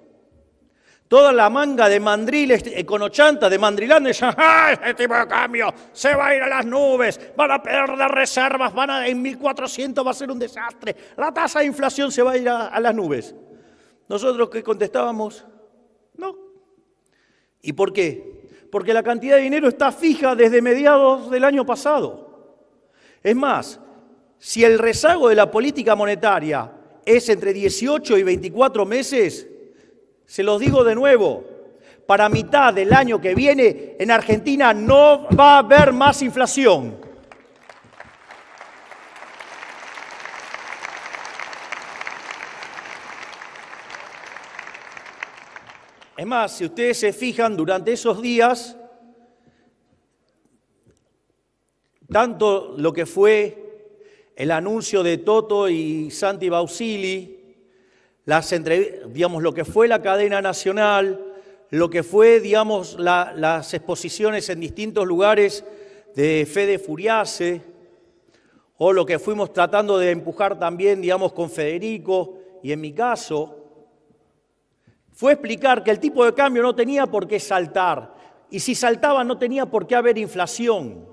Toda la manga de mandriles econochantas de Mandrilandia decían, ¡ah, ese tipo de cambio se va a ir a las nubes! Van a perder reservas, en 1400 va a ser un desastre, la tasa de inflación se va a ir a las nubes. ¿Nosotros qué contestábamos? No. ¿Y por qué? Porque la cantidad de dinero está fija desde mediados del año pasado. Es más, si el rezago de la política monetaria es entre 18 y 24 meses, se los digo de nuevo, para mitad del año que viene en Argentina no va a haber más inflación. Es más, si ustedes se fijan, durante esos días, tanto lo que fue el anuncio de Toto y Santi Bausili, digamos, lo que fue la cadena nacional, lo que fue, digamos, las exposiciones en distintos lugares de Fede Furiase, o lo que fuimos tratando de empujar también, digamos, con Federico, y en mi caso, fue explicar que el tipo de cambio no tenía por qué saltar, y si saltaba no tenía por qué haber inflación.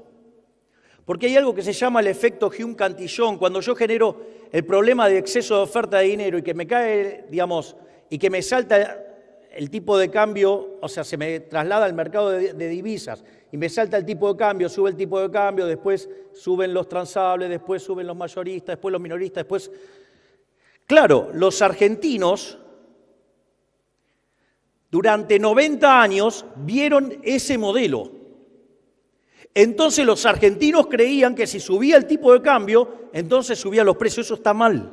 Porque hay algo que se llama el efecto Hume-Cantillon. Cuando yo genero el problema de exceso de oferta de dinero y que me cae, digamos, y que me salta el tipo de cambio, o sea, se me traslada al mercado de divisas y me salta el tipo de cambio, sube el tipo de cambio, después suben los transables, después suben los mayoristas, después los minoristas, después... Claro, los argentinos durante 90 años vieron ese modelo. Entonces los argentinos creían que si subía el tipo de cambio, entonces subían los precios. Eso está mal.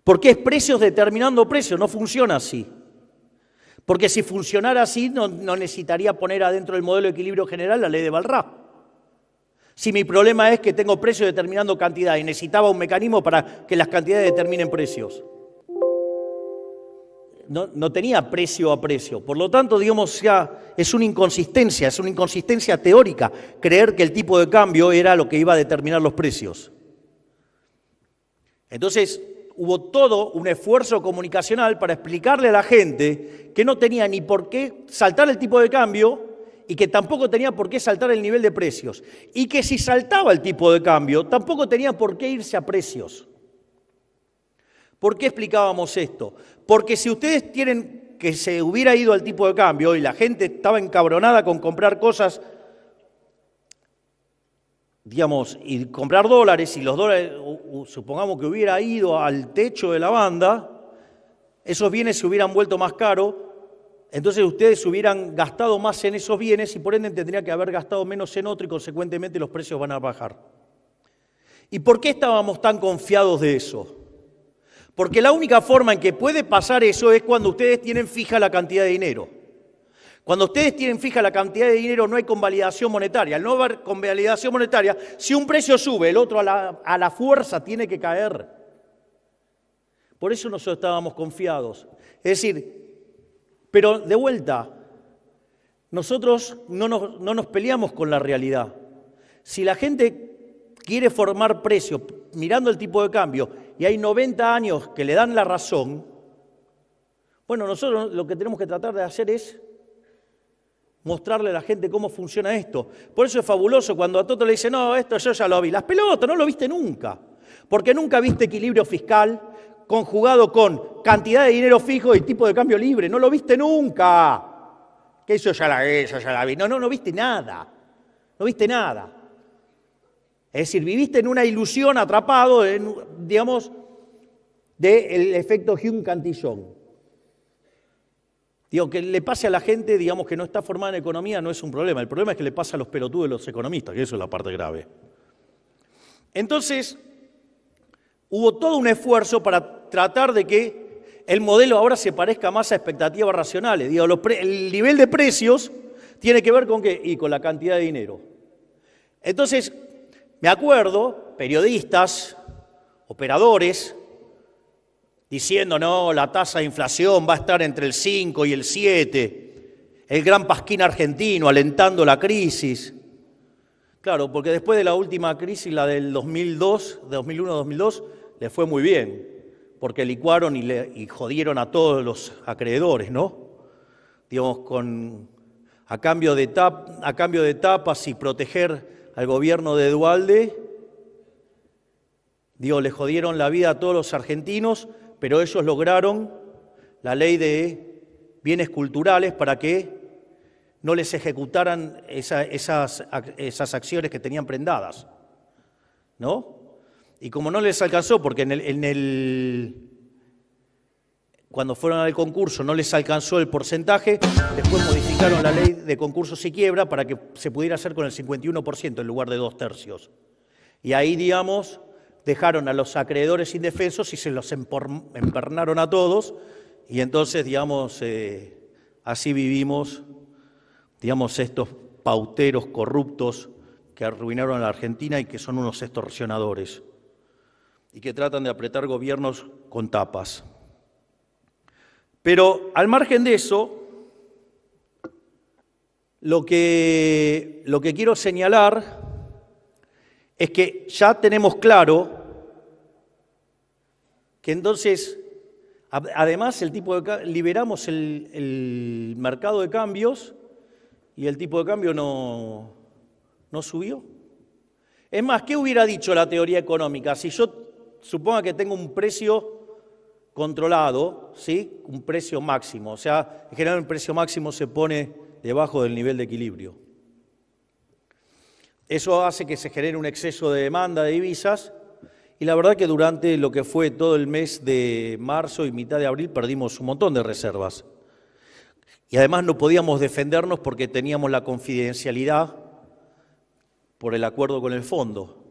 Porque es precios determinando precios, no funciona así. Porque si funcionara así, no necesitaría poner adentro del modelo de equilibrio general la ley de Walras. Si mi problema es que tengo precios determinando cantidad y necesitaba un mecanismo para que las cantidades determinen precios. No tenía precio a precio. Por lo tanto, digamos, ya es una inconsistencia teórica creer que el tipo de cambio era lo que iba a determinar los precios. Entonces, hubo todo un esfuerzo comunicacional para explicarle a la gente que no tenía ni por qué saltar el tipo de cambio y que tampoco tenía por qué saltar el nivel de precios. Y que si saltaba el tipo de cambio, tampoco tenía por qué irse a precios. ¿Por qué explicábamos esto? Porque si ustedes quieren que se hubiera ido al tipo de cambio y la gente estaba encabronada con comprar cosas, digamos, y comprar dólares, y los dólares, supongamos que hubiera ido al techo de la banda, esos bienes se hubieran vuelto más caros, entonces ustedes hubieran gastado más en esos bienes y por ende tendrían que haber gastado menos en otro y consecuentemente los precios van a bajar. ¿Y por qué estábamos tan confiados de eso? Porque la única forma en que puede pasar eso es cuando ustedes tienen fija la cantidad de dinero. Cuando ustedes tienen fija la cantidad de dinero no hay convalidación monetaria. Al no haber convalidación monetaria, si un precio sube, el otro a la fuerza tiene que caer. Por eso nosotros estábamos confiados. Es decir, pero de vuelta, nosotros no nos peleamos con la realidad. Si la gente quiere formar precios mirando el tipo de cambio y hay 90 años que le dan la razón, bueno, nosotros lo que tenemos que tratar de hacer es mostrarle a la gente cómo funciona esto. Por eso es fabuloso cuando a Toto le dice, no, esto yo ya lo vi. Las pelotas, no lo viste nunca. Porque nunca viste equilibrio fiscal conjugado con cantidad de dinero fijo y tipo de cambio libre. No lo viste nunca. Que eso ya la vi. No viste nada. No viste nada. Es decir, viviste en una ilusión atrapado, digamos, del efecto Hume-Cantillon. Digo, que le pase a la gente, digamos, que no está formada en economía no es un problema. El problema es que le pasa a los pelotudos de los economistas, que eso es la parte grave. Entonces, hubo todo un esfuerzo para tratar de que el modelo ahora se parezca más a expectativas racionales. Digo, el nivel de precios tiene que ver con qué? Y con la cantidad de dinero. Entonces, me acuerdo, periodistas, operadores, diciendo, no, la tasa de inflación va a estar entre el 5 y el 7, el gran Pasquín argentino alentando la crisis. Claro, porque después de la última crisis, la del 2002, de 2001-2002, le fue muy bien, porque licuaron y jodieron a todos los acreedores, ¿no? Digamos, a cambio de tapas y proteger al gobierno de Duhalde, le jodieron la vida a todos los argentinos, pero ellos lograron la ley de bienes culturales para que no les ejecutaran esas acciones que tenían prendadas, ¿no? Y como no les alcanzó, porque cuando fueron al concurso no les alcanzó el porcentaje, después modificaron la ley de concursos y quiebra para que se pudiera hacer con el 51% en lugar de 2/3. Y ahí, digamos, dejaron a los acreedores indefensos y se los empernaron a todos, y entonces, digamos, así vivimos, digamos, estos pauteros corruptos que arruinaron a la Argentina y que son unos extorsionadores y que tratan de apretar gobiernos con tapas. Pero al margen de eso, lo que quiero señalar es que ya tenemos claro que entonces, además, liberamos el mercado de cambios y el tipo de cambio no subió. Es más, ¿qué hubiera dicho la teoría económica? Si yo suponga que tengo un precio controlado, ¿sí? Un precio máximo, o sea, en general el precio máximo se pone debajo del nivel de equilibrio. Eso hace que se genere un exceso de demanda de divisas y la verdad que durante lo que fue todo el mes de marzo y mitad de abril perdimos un montón de reservas. Y además no podíamos defendernos porque teníamos la confidencialidad por el acuerdo con el fondo.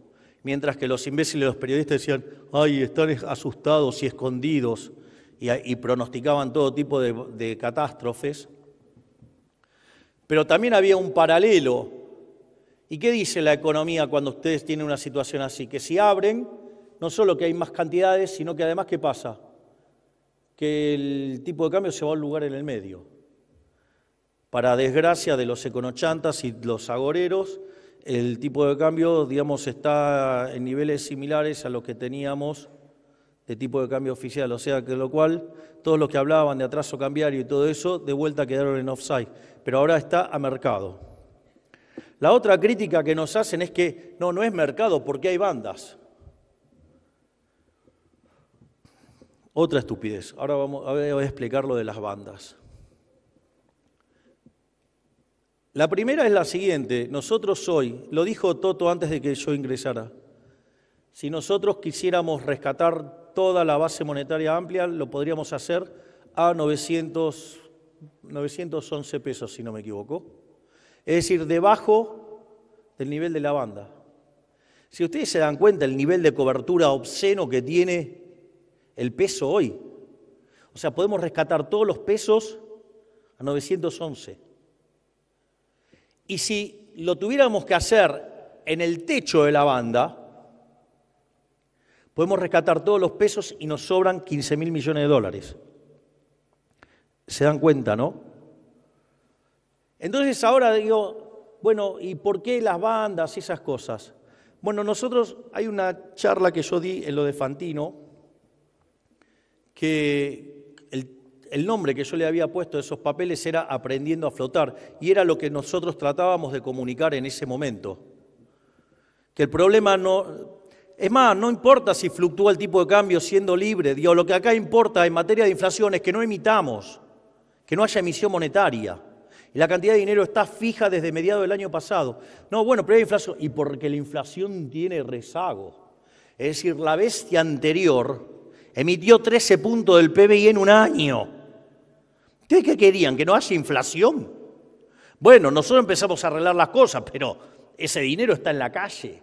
Mientras que los imbéciles, los periodistas decían, ay, están asustados y escondidos y pronosticaban todo tipo de catástrofes. Pero también había un paralelo. ¿Y qué dice la economía cuando ustedes tienen una situación así? Que si abren, no solo que hay más cantidades, sino que además, ¿qué pasa? Que el tipo de cambio se va a un lugar en el medio. Para desgracia de los econochantas y los agoreros, el tipo de cambio, digamos, está en niveles similares a los que teníamos de tipo de cambio oficial. O sea, que lo cual, todos los que hablaban de atraso cambiario y todo eso, de vuelta quedaron en offside. Pero ahora está a mercado. La otra crítica que nos hacen es que no es mercado porque hay bandas. Otra estupidez. Ahora voy a explicar lo de las bandas. La primera es la siguiente. Nosotros hoy, lo dijo Toto antes de que yo ingresara, si nosotros quisiéramos rescatar toda la base monetaria amplia, lo podríamos hacer a 911 pesos, si no me equivoco. Es decir, debajo del nivel de la banda. Si ustedes se dan cuenta el nivel de cobertura obsceno que tiene el peso hoy, o sea, podemos rescatar todos los pesos a 911. Y si lo tuviéramos que hacer en el techo de la banda, podemos rescatar todos los pesos y nos sobran 15.000 millones de dólares. ¿Se dan cuenta, no? Entonces ahora digo, bueno, ¿y por qué las bandas y esas cosas? Bueno, nosotros, hay una charla que yo di en lo de Fantino, que el nombre que yo le había puesto a esos papeles era Aprendiendo a Flotar, y era lo que nosotros tratábamos de comunicar en ese momento. Que el problema no... Es más, no importa si fluctúa el tipo de cambio siendo libre, digo, lo que acá importa en materia de inflación es que no emitamos, que no haya emisión monetaria. Y la cantidad de dinero está fija desde mediados del año pasado. No, bueno, pero hay inflación, y porque la inflación tiene rezago. Es decir, la bestia anterior emitió 13 puntos del PBI en un año. ¿Ustedes qué querían? ¿Que no haya inflación? Bueno, nosotros empezamos a arreglar las cosas, pero ese dinero está en la calle.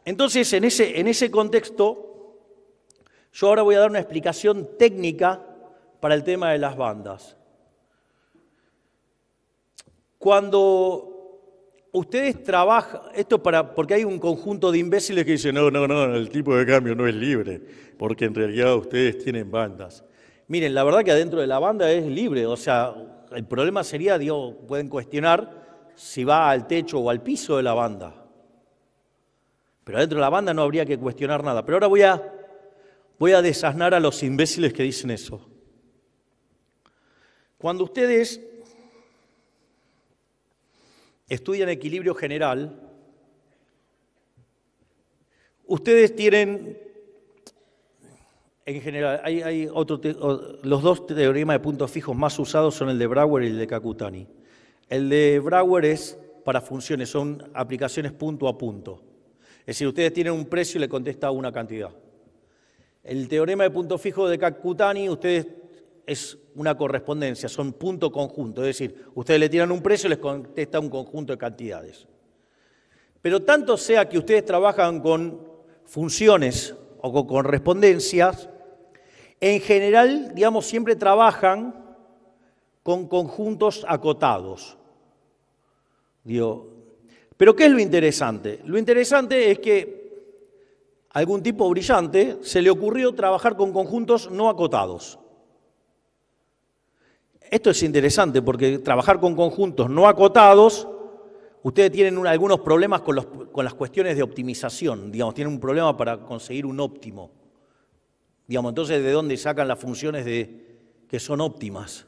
Entonces, en ese contexto, yo ahora voy a dar una explicación técnica para el tema de las bandas. Cuando ustedes trabajan, porque hay un conjunto de imbéciles que dicen, no, el tipo de cambio no es libre, porque en realidad ustedes tienen bandas. Miren, la verdad que adentro de la banda es libre, o sea, el problema sería, digo, pueden cuestionar si va al techo o al piso de la banda. Pero adentro de la banda no habría que cuestionar nada. Pero ahora voy a desasnar a los imbéciles que dicen eso. Cuando ustedes estudian equilibrio general, ustedes tienen, en general, hay los dos teoremas de puntos fijos más usados son el de Brouwer y el de Kakutani. El de Brouwer es para funciones, son aplicaciones punto a punto. Es decir, ustedes tienen un precio y le contesta una cantidad. El teorema de punto fijo de Kakutani, es una correspondencia, son punto conjunto. Es decir, ustedes le tiran un precio y les contesta un conjunto de cantidades. Pero tanto sea que ustedes trabajan con funciones o con correspondencias, en general, digamos, siempre trabajan con conjuntos acotados. Pero ¿qué es lo interesante? Lo interesante es que a algún tipo brillante se le ocurrió trabajar con conjuntos no acotados. Esto es interesante porque trabajar con conjuntos no acotados, ustedes tienen algunos problemas con las cuestiones de optimización, digamos, tienen un problema para conseguir un óptimo. Digamos, entonces, ¿de dónde sacan las funciones que son óptimas?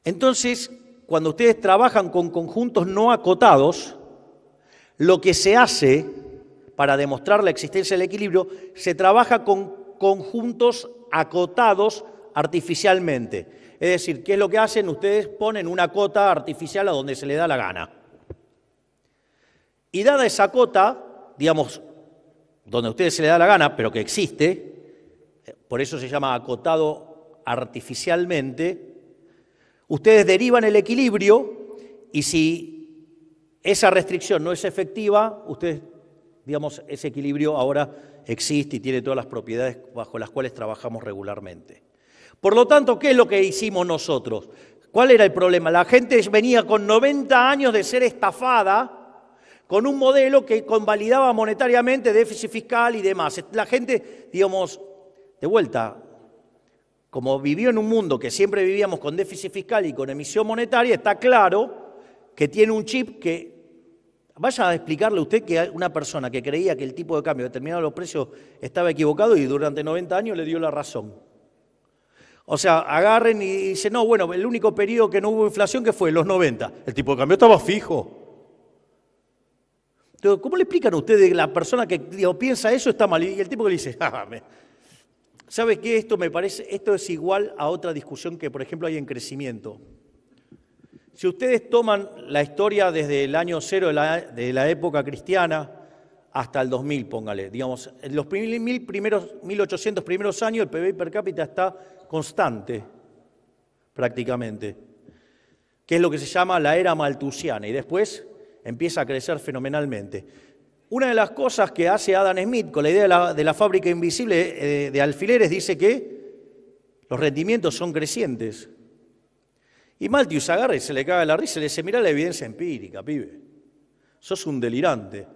Entonces, cuando ustedes trabajan con conjuntos no acotados, lo que se hace para demostrar la existencia del equilibrio, se trabaja con conjuntos acotados artificialmente. Es decir, ¿qué es lo que hacen? Ustedes ponen una cota artificial a donde se le da la gana. Y dada esa cota, digamos, donde a ustedes se le da la gana, pero que existe, por eso se llama acotado artificialmente, ustedes derivan el equilibrio y si esa restricción no es efectiva, ustedes, digamos, ese equilibrio ahora existe y tiene todas las propiedades bajo las cuales trabajamos regularmente. Por lo tanto, ¿qué es lo que hicimos nosotros? ¿Cuál era el problema? La gente venía con 90 años de ser estafada con un modelo que convalidaba monetariamente déficit fiscal y demás. La gente, digamos, de vuelta, como vivió en un mundo que siempre vivíamos con déficit fiscal y con emisión monetaria, está claro que tiene un chip que... Vaya a explicarle a usted que una persona que creía que el tipo de cambio determinado los precios estaba equivocado y durante 90 años le dio la razón. O sea, agarren y dicen, no, bueno, el único periodo que no hubo inflación, ¿qué fue? Los 90. El tipo de cambio estaba fijo. Entonces, ¿cómo le explican a ustedes que la persona que piensa eso está mal? Y el tipo que le dice, ¿sabe qué? Esto es igual a otra discusión que, por ejemplo, hay en crecimiento. Si ustedes toman la historia desde el año cero de la época cristiana hasta el 2000, póngale, digamos, en los 1800 primeros años el PBI per cápita está constante, prácticamente, que es lo que se llama la era malthusiana, y después empieza a crecer fenomenalmente. Una de las cosas que hace Adam Smith con la idea de la fábrica invisible de alfileres dice que los rendimientos son crecientes. Y Malthus agarra y se le caga la risa y le dice, mirá la evidencia empírica, pibe, sos un delirante.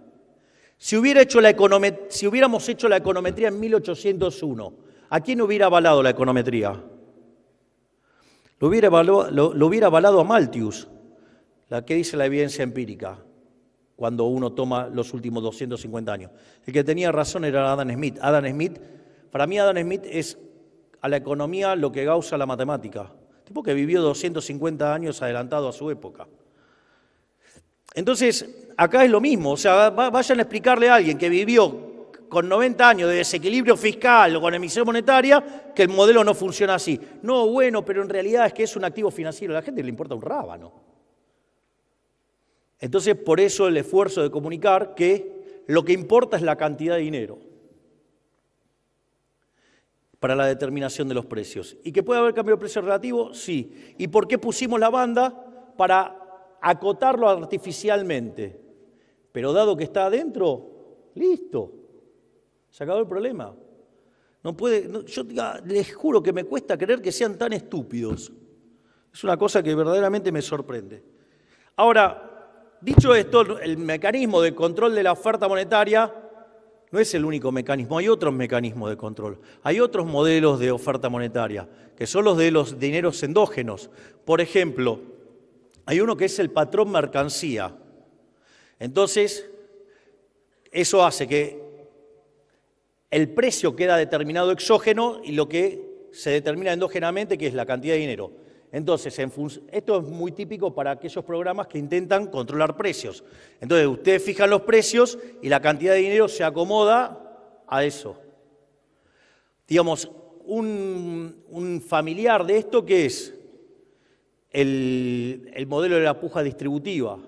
Si hubiéramos hecho la econometría en 1801, ¿a quién hubiera avalado la econometría? Lo hubiera avalado a Malthus, la que dice la evidencia empírica, cuando uno toma los últimos 250 años. El que tenía razón era Adam Smith. Adam Smith Para mí Adam Smith es a la economía lo que Gauss a la matemática. Tipo que vivió 250 años adelantado a su época. Entonces, acá es lo mismo. O sea, vayan a explicarle a alguien que vivió con 90 años de desequilibrio fiscal o con emisión monetaria, que el modelo no funciona así. No, bueno, pero en realidad es que es un activo financiero. A la gente le importa un rábano. Entonces, por eso el esfuerzo de comunicar que lo que importa es la cantidad de dinero para la determinación de los precios. ¿Y que puede haber cambio de precio relativo? Sí. ¿Y por qué pusimos la banda? Para acotarlo artificialmente. Pero dado que está adentro, listo. Se acabó el problema. No puede, yo les juro que me cuesta creer que sean tan estúpidos. Es una cosa que verdaderamente me sorprende. Ahora, dicho esto, el mecanismo de control de la oferta monetaria no es el único mecanismo, hay otros mecanismos de control. Hay otros modelos de oferta monetaria, que son los de los dineros endógenos. Por ejemplo, hay uno que es el patrón mercancía. Entonces, eso hace que el precio queda determinado exógeno y lo que se determina endógenamente, que es la cantidad de dinero. Entonces, esto es muy típico para aquellos programas que intentan controlar precios. Entonces, ustedes fijan los precios y la cantidad de dinero se acomoda a eso. Digamos, un familiar de esto, ¿qué es? El modelo de la puja distributiva,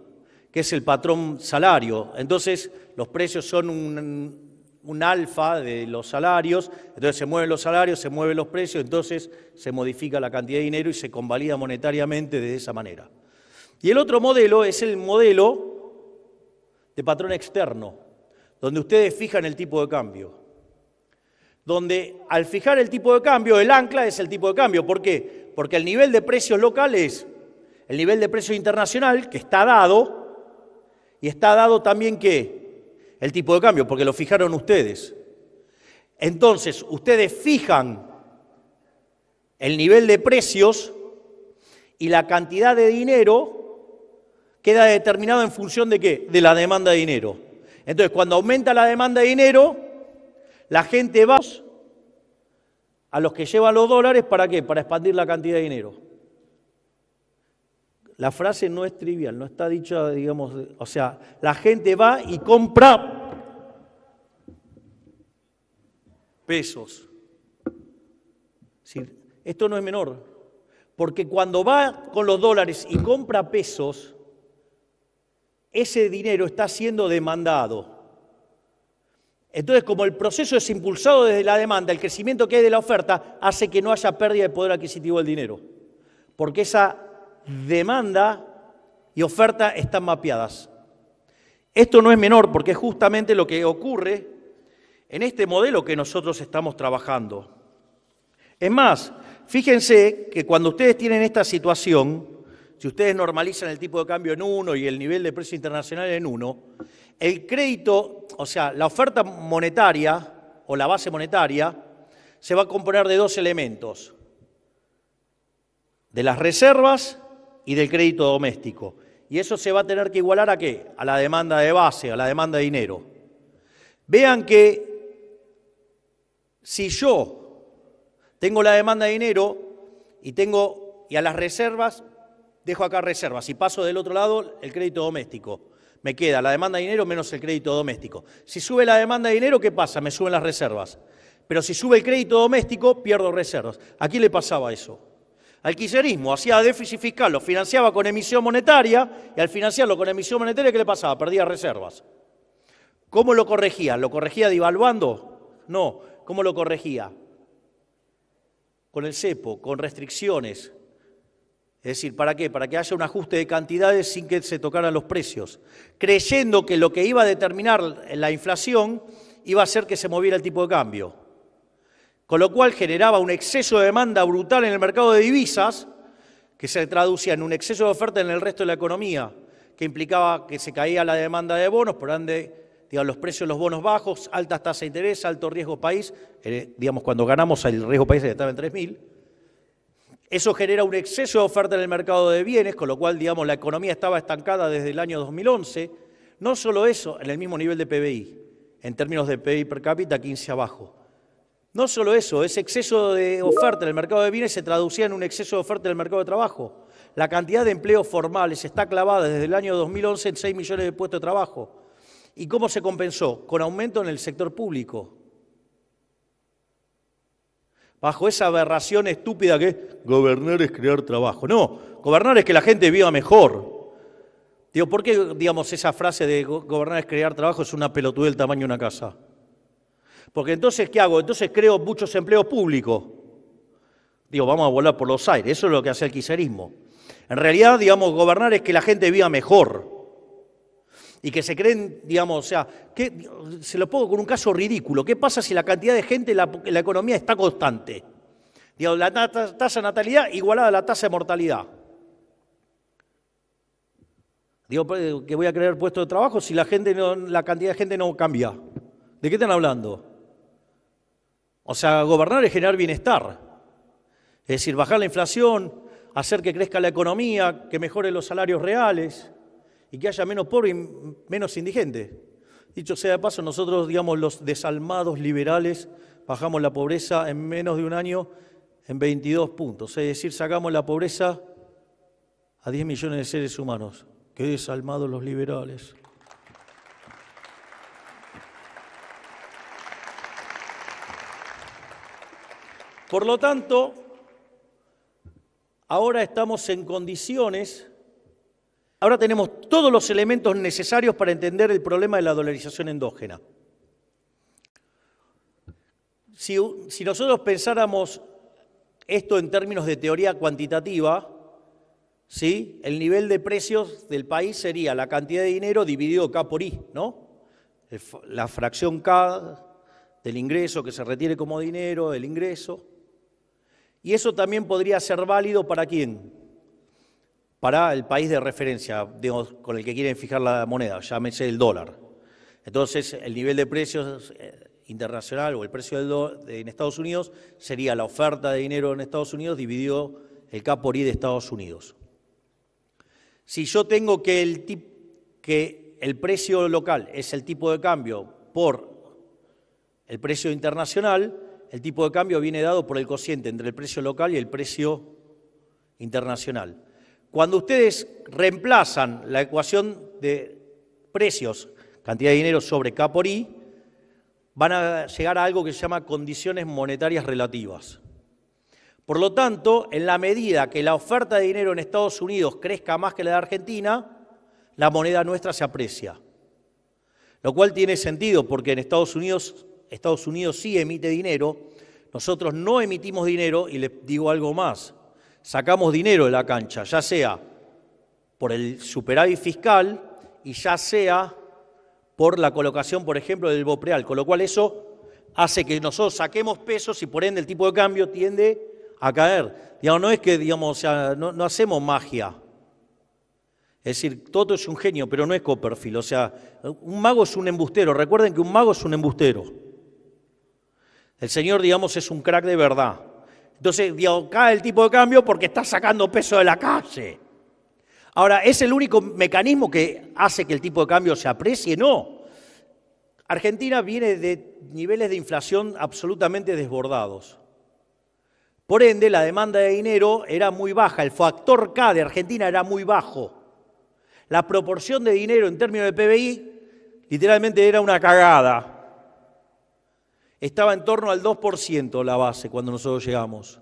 que es el patrón salario. Entonces, los precios son un alfa de los salarios, entonces se mueven los salarios, se mueven los precios, entonces se modifica la cantidad de dinero y se convalida monetariamente de esa manera. Y el otro modelo es el modelo de patrón externo, donde ustedes fijan el tipo de cambio. Donde al fijar el tipo de cambio, el ancla es el tipo de cambio. ¿Por qué? Porque el nivel de precios local es el nivel de precios internacional, que está dado, y está dado también ¿qué? El tipo de cambio, porque lo fijaron ustedes. Entonces, ustedes fijan el nivel de precios y la cantidad de dinero queda determinado en función de ¿qué? De la demanda de dinero. Entonces, cuando aumenta la demanda de dinero, la gente va a los que llevan los dólares, ¿para qué? Para expandir la cantidad de dinero. La frase no es trivial, no está dicha, digamos, o sea, la gente va y compra pesos. Es decir, esto no es menor, porque cuando va con los dólares y compra pesos, ese dinero está siendo demandado. Entonces, como el proceso es impulsado desde la demanda, el crecimiento que hay de la oferta hace que no haya pérdida de poder adquisitivo del dinero, porque esa demanda y oferta están mapeadas. Esto no es menor porque es justamente lo que ocurre en este modelo que nosotros estamos trabajando. Es más, fíjense que cuando ustedes tienen esta situación, si ustedes normalizan el tipo de cambio en 1 y el nivel de precio internacional en 1, el crédito, o sea, la oferta monetaria o la base monetaria se va a componer de dos elementos: de las reservas y del crédito doméstico. Y eso se va a tener que igualar ¿a qué? A la demanda de base, a la demanda de dinero. Vean que si yo tengo la demanda de dinero y a las reservas, dejo acá reservas y paso del otro lado el crédito doméstico, me queda la demanda de dinero menos el crédito doméstico. Si sube la demanda de dinero, ¿qué pasa? Me suben las reservas. Pero si sube el crédito doméstico, pierdo reservas. ¿A quién le pasaba eso? Al kirchnerismo, hacía déficit fiscal, lo financiaba con emisión monetaria y al financiarlo con emisión monetaria, ¿qué le pasaba? Perdía reservas. ¿Cómo lo corregía? ¿Lo corregía devaluando? No. ¿Cómo lo corregía? Con el cepo, con restricciones. Es decir, ¿para qué? Para que haya un ajuste de cantidades sin que se tocaran los precios, creyendo que lo que iba a determinar la inflación iba a hacer que se moviera el tipo de cambio. Con lo cual generaba un exceso de demanda brutal en el mercado de divisas, que se traducía en un exceso de oferta en el resto de la economía, que implicaba que se caía la demanda de bonos, por ende, digamos, los precios de los bonos bajos, altas tasas de interés, alto riesgo país, digamos, cuando ganamos el riesgo país estaba en 3.000. Eso genera un exceso de oferta en el mercado de bienes, con lo cual, digamos, la economía estaba estancada desde el año 2011. No solo eso, en el mismo nivel de PBI, en términos de PBI per cápita, 15 abajo. No solo eso, ese exceso de oferta en el mercado de bienes se traducía en un exceso de oferta en el mercado de trabajo. La cantidad de empleos formales está clavada desde el año 2011 en 6 millones de puestos de trabajo. ¿Y cómo se compensó? Con aumento en el sector público. Bajo esa aberración estúpida que gobernar es crear trabajo. No, gobernar es que la gente viva mejor. Digo, ¿por qué, digamos, esa frase de gobernar es crear trabajo es una pelotudez del tamaño de una casa? Porque entonces, ¿qué hago? Entonces creo muchos empleos públicos. Digo, vamos a volar por los aires. Eso es lo que hace el kirchnerismo. En realidad, digamos, gobernar es que la gente viva mejor. Y que se creen, digamos, o sea, se lo pongo con un caso ridículo. ¿Qué pasa si la cantidad de gente en la economía está constante? Digamos, la tasa de natalidad igualada a la tasa de mortalidad. Digo, que voy a crear puestos de trabajo si la cantidad de gente no cambia. ¿De qué están hablando? O sea, gobernar es generar bienestar. Es decir, bajar la inflación, hacer que crezca la economía, que mejoren los salarios reales y que haya menos pobres y menos indigentes. Dicho sea de paso, nosotros, digamos, los desalmados liberales, bajamos la pobreza en menos de un año en 22 puntos. Es decir, sacamos la pobreza a 10 millones de seres humanos. ¡Qué desalmados los liberales! Por lo tanto, ahora estamos en condiciones, ahora tenemos todos los elementos necesarios para entender el problema de la dolarización endógena. Si nosotros pensáramos esto en términos de teoría cuantitativa, ¿sí? El nivel de precios del país sería la cantidad de dinero dividido K por I, ¿no? La fracción K del ingreso que se retiene como dinero, del ingreso. Y eso también podría ser válido ¿para quién? Para el país de referencia, digamos, con el que quieren fijar la moneda, llámese el dólar. Entonces, el nivel de precios internacional o el precio en Estados Unidos sería la oferta de dinero en Estados Unidos dividido el K por I de Estados Unidos. Si yo tengo que el precio local es el tipo de cambio por el precio internacional, el tipo de cambio viene dado por el cociente entre el precio local y el precio internacional. Cuando ustedes reemplazan la ecuación de precios, cantidad de dinero sobre K por I, van a llegar a algo que se llama condiciones monetarias relativas. Por lo tanto, en la medida que la oferta de dinero en Estados Unidos crezca más que la de Argentina, la moneda nuestra se aprecia. Lo cual tiene sentido porque en Estados Unidos sí emite dinero, nosotros no emitimos dinero y les digo algo más, sacamos dinero de la cancha, ya sea por el superávit fiscal y ya sea por la colocación, por ejemplo, del BOPREAL, con lo cual eso hace que nosotros saquemos pesos y por ende el tipo de cambio tiende a caer. Digamos, no es que, digamos, o sea, no hacemos magia. Es decir, Toto es un genio, pero no es Copperfield. O sea, un mago es un embustero. Recuerden que un mago es un embustero. El señor, digamos, es un crack de verdad. Entonces, digamos, cae el tipo de cambio porque está sacando peso de la calle. Ahora, ¿es el único mecanismo que hace que el tipo de cambio se aprecie? No. Argentina viene de niveles de inflación absolutamente desbordados. Por ende, la demanda de dinero era muy baja. El factor K de Argentina era muy bajo. La proporción de dinero en términos de PBI literalmente era una cagada. Estaba en torno al 2% la base cuando nosotros llegamos.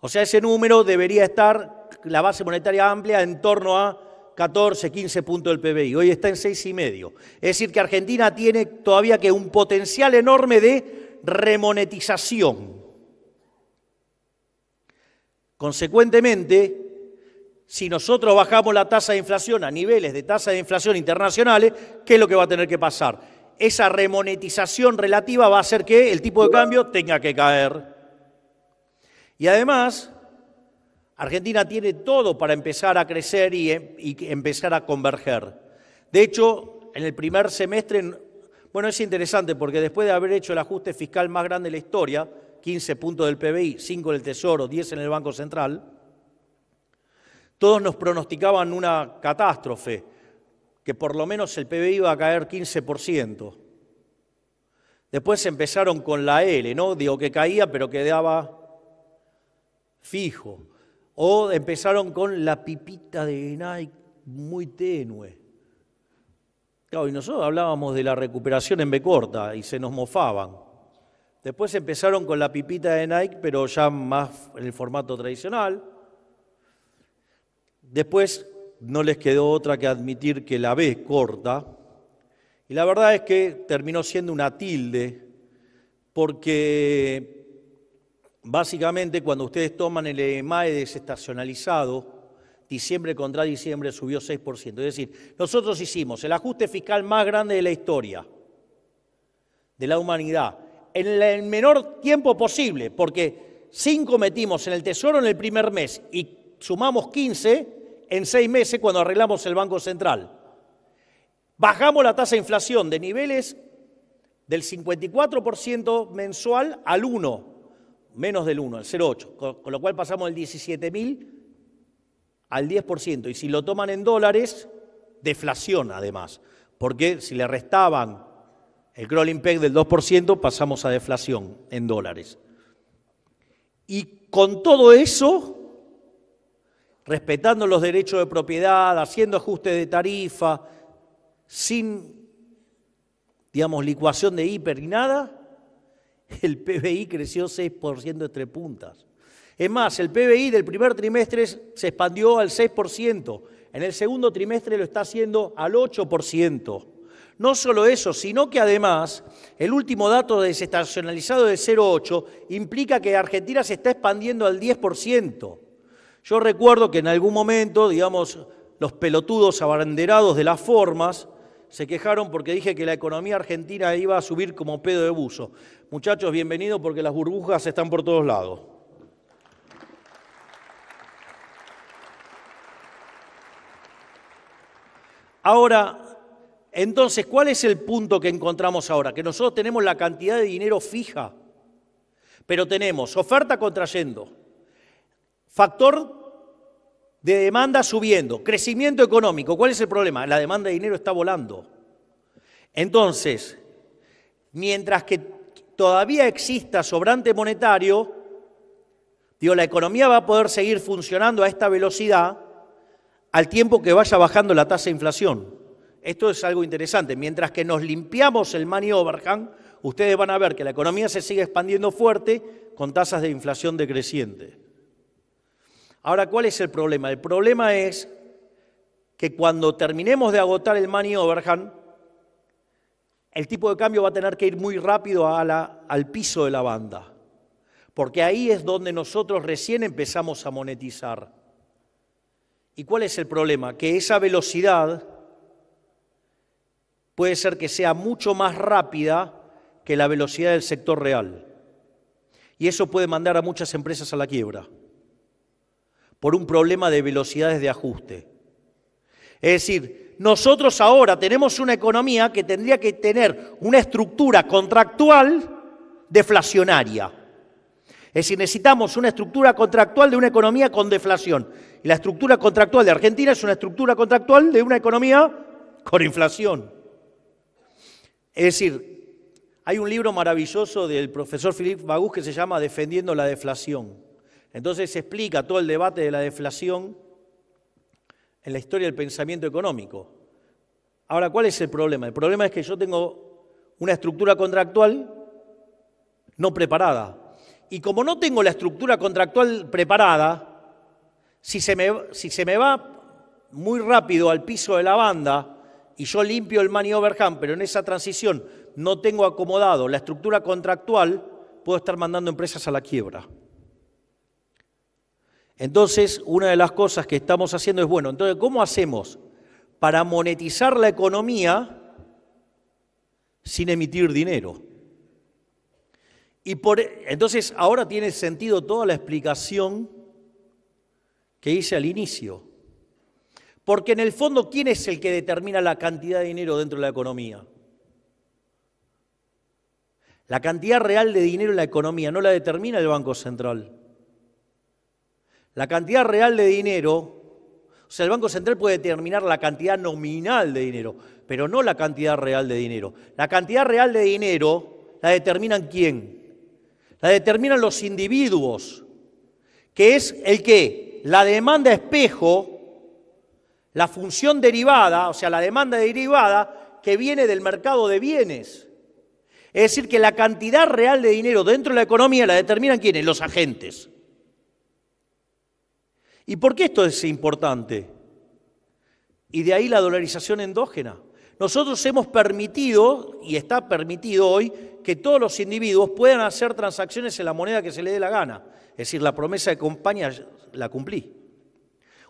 O sea, ese número debería estar, la base monetaria amplia, en torno a 14, 15 puntos del PBI. Hoy está en 6,5. Es decir, que Argentina tiene todavía que un potencial enorme de remonetización. Consecuentemente, si nosotros bajamos la tasa de inflación a niveles de tasa de inflación internacionales, ¿qué es lo que va a tener que pasar? Esa remonetización relativa va a hacer que el tipo de cambio tenga que caer. Y además, Argentina tiene todo para empezar a crecer y empezar a converger. De hecho, en el primer semestre, bueno, es interesante porque después de haber hecho el ajuste fiscal más grande de la historia, 15 puntos del PBI, 5 en el Tesoro, 10 en el Banco Central, todos nos pronosticaban una catástrofe, que por lo menos el PBI iba a caer 15%. Después empezaron con la L, ¿no? Digo que caía, pero quedaba fijo. O empezaron con la pipita de Nike muy tenue. Claro, y nosotros hablábamos de la recuperación en B corta y se nos mofaban. Después empezaron con la pipita de Nike, pero ya más en el formato tradicional. Después no les quedó otra que admitir que la B corta. Y la verdad es que terminó siendo una tilde, porque básicamente cuando ustedes toman el EMAE desestacionalizado, diciembre contra diciembre subió 6%. Es decir, nosotros hicimos el ajuste fiscal más grande de la historia de la humanidad en el menor tiempo posible, porque 5 metimos en el Tesoro en el primer mes y sumamos 15 en 6 meses cuando arreglamos el Banco Central. Bajamos la tasa de inflación de niveles del 54% mensual al 1%, menos del 1%, al 0,8%, con lo cual pasamos del 17.000 al 10%. Y si lo toman en dólares, deflación además, porque si le restaban el crawling peg del 2%, pasamos a deflación en dólares. Y con todo eso, respetando los derechos de propiedad, haciendo ajustes de tarifa, sin, digamos, licuación de hiper y nada, el PBI creció 6% entre puntas. Es más, el PBI del primer trimestre se expandió al 6%, en el segundo trimestre lo está haciendo al 8%. No solo eso, sino que además el último dato desestacionalizado de 0,8 implica que Argentina se está expandiendo al 10%. Yo recuerdo que en algún momento, digamos, los pelotudos abanderados de las formas se quejaron porque dije que la economía argentina iba a subir como pedo de buzo. Muchachos, bienvenidos porque las burbujas están por todos lados. Ahora, entonces, ¿cuál es el punto que encontramos ahora? Que nosotros tenemos la cantidad de dinero fija, pero tenemos oferta contrayendo, factor de demanda subiendo, crecimiento económico. ¿Cuál es el problema? La demanda de dinero está volando. Entonces, mientras que todavía exista sobrante monetario, digo, la economía va a poder seguir funcionando a esta velocidad al tiempo que vaya bajando la tasa de inflación. Esto es algo interesante. Mientras que nos limpiamos el money overhang, ustedes van a ver que la economía se sigue expandiendo fuerte con tasas de inflación decreciente. Ahora, ¿cuál es el problema? El problema es que cuando terminemos de agotar el money overhang, el tipo de cambio va a tener que ir muy rápido al piso de la banda, porque ahí es donde nosotros recién empezamos a monetizar. ¿Y cuál es el problema? Que esa velocidad puede ser que sea mucho más rápida que la velocidad del sector real. Y eso puede mandar a muchas empresas a la quiebra por un problema de velocidades de ajuste. Es decir, nosotros ahora tenemos una economía que tendría que tener una estructura contractual deflacionaria. Es decir, necesitamos una estructura contractual de una economía con deflación. Y la estructura contractual de Argentina es una estructura contractual de una economía con inflación. Es decir, hay un libro maravilloso del profesor Philippe Bagus que se llama Defendiendo la deflación. Entonces se explica todo el debate de la deflación en la historia del pensamiento económico. Ahora, ¿cuál es el problema? El problema es que yo tengo una estructura contractual no preparada. Y como no tengo la estructura contractual preparada, si se me va muy rápido al piso de la banda y yo limpio el money overhang, pero en esa transición no tengo acomodado la estructura contractual, puedo estar mandando empresas a la quiebra. Entonces, una de las cosas que estamos haciendo es, bueno, entonces, ¿cómo hacemos para monetizar la economía sin emitir dinero? Entonces, ahora tiene sentido toda la explicación que hice al inicio. Porque en el fondo, ¿quién es el que determina la cantidad de dinero dentro de la economía? La cantidad real de dinero en la economía no la determina el Banco Central. La cantidad real de dinero, o sea, el Banco Central puede determinar la cantidad nominal de dinero, pero no la cantidad real de dinero. La cantidad real de dinero la determinan ¿quién? La determinan los individuos, que es el que la demanda espejo, la función derivada, o sea, la demanda derivada que viene del mercado de bienes. Es decir, que la cantidad real de dinero dentro de la economía la determinan ¿quiénes? Los agentes. ¿Y por qué esto es importante? Y de ahí la dolarización endógena. Nosotros hemos permitido, y está permitido hoy, que todos los individuos puedan hacer transacciones en la moneda que se les dé la gana. Es decir, la promesa de campaña la cumplí.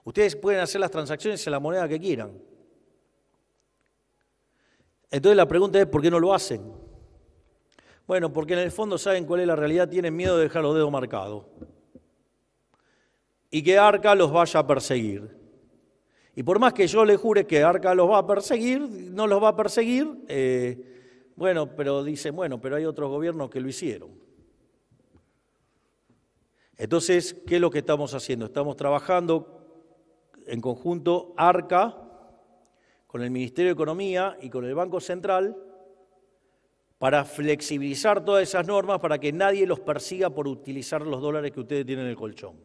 Ustedes pueden hacer las transacciones en la moneda que quieran. Entonces la pregunta es, ¿por qué no lo hacen? Bueno, porque en el fondo saben cuál es la realidad, tienen miedo de dejar los dedos marcados. Y que Arca los vaya a perseguir. Y por más que yo les jure que Arca los va a perseguir, no los va a perseguir, bueno, pero dicen, bueno, pero hay otros gobiernos que lo hicieron. Entonces, ¿qué es lo que estamos haciendo? Estamos trabajando en conjunto Arca, con el Ministerio de Economía y con el Banco Central, para flexibilizar todas esas normas para que nadie los persiga por utilizar los dólares que ustedes tienen en el colchón.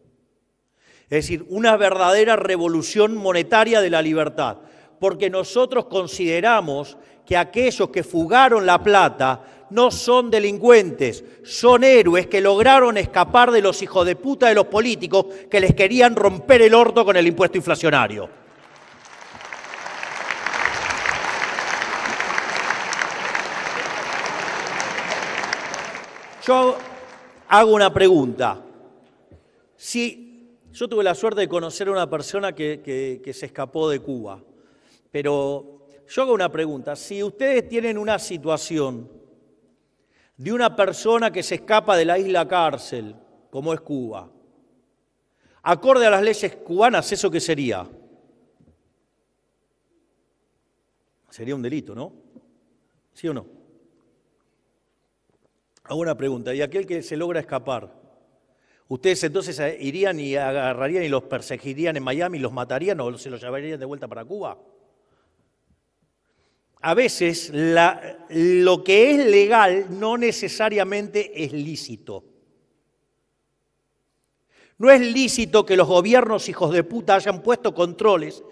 Es decir, una verdadera revolución monetaria de la libertad, porque nosotros consideramos que aquellos que fugaron la plata no son delincuentes, son héroes que lograron escapar de los hijos de puta de los políticos que les querían romper el orto con el impuesto inflacionario. Yo hago una pregunta. Yo tuve la suerte de conocer a una persona que se escapó de Cuba, pero yo hago una pregunta. Si ustedes tienen una situación de una persona que se escapa de la isla cárcel, como es Cuba, acorde a las leyes cubanas, ¿eso qué sería? Sería un delito, ¿no? ¿Sí o no? Hago una pregunta. ¿Y aquel que se logra escapar? ¿Ustedes entonces irían y agarrarían y los perseguirían en Miami y los matarían o se los llevarían de vuelta para Cuba? A veces lo que es legal no necesariamente es lícito. No es lícito que los gobiernos hijos de puta hayan puesto controles.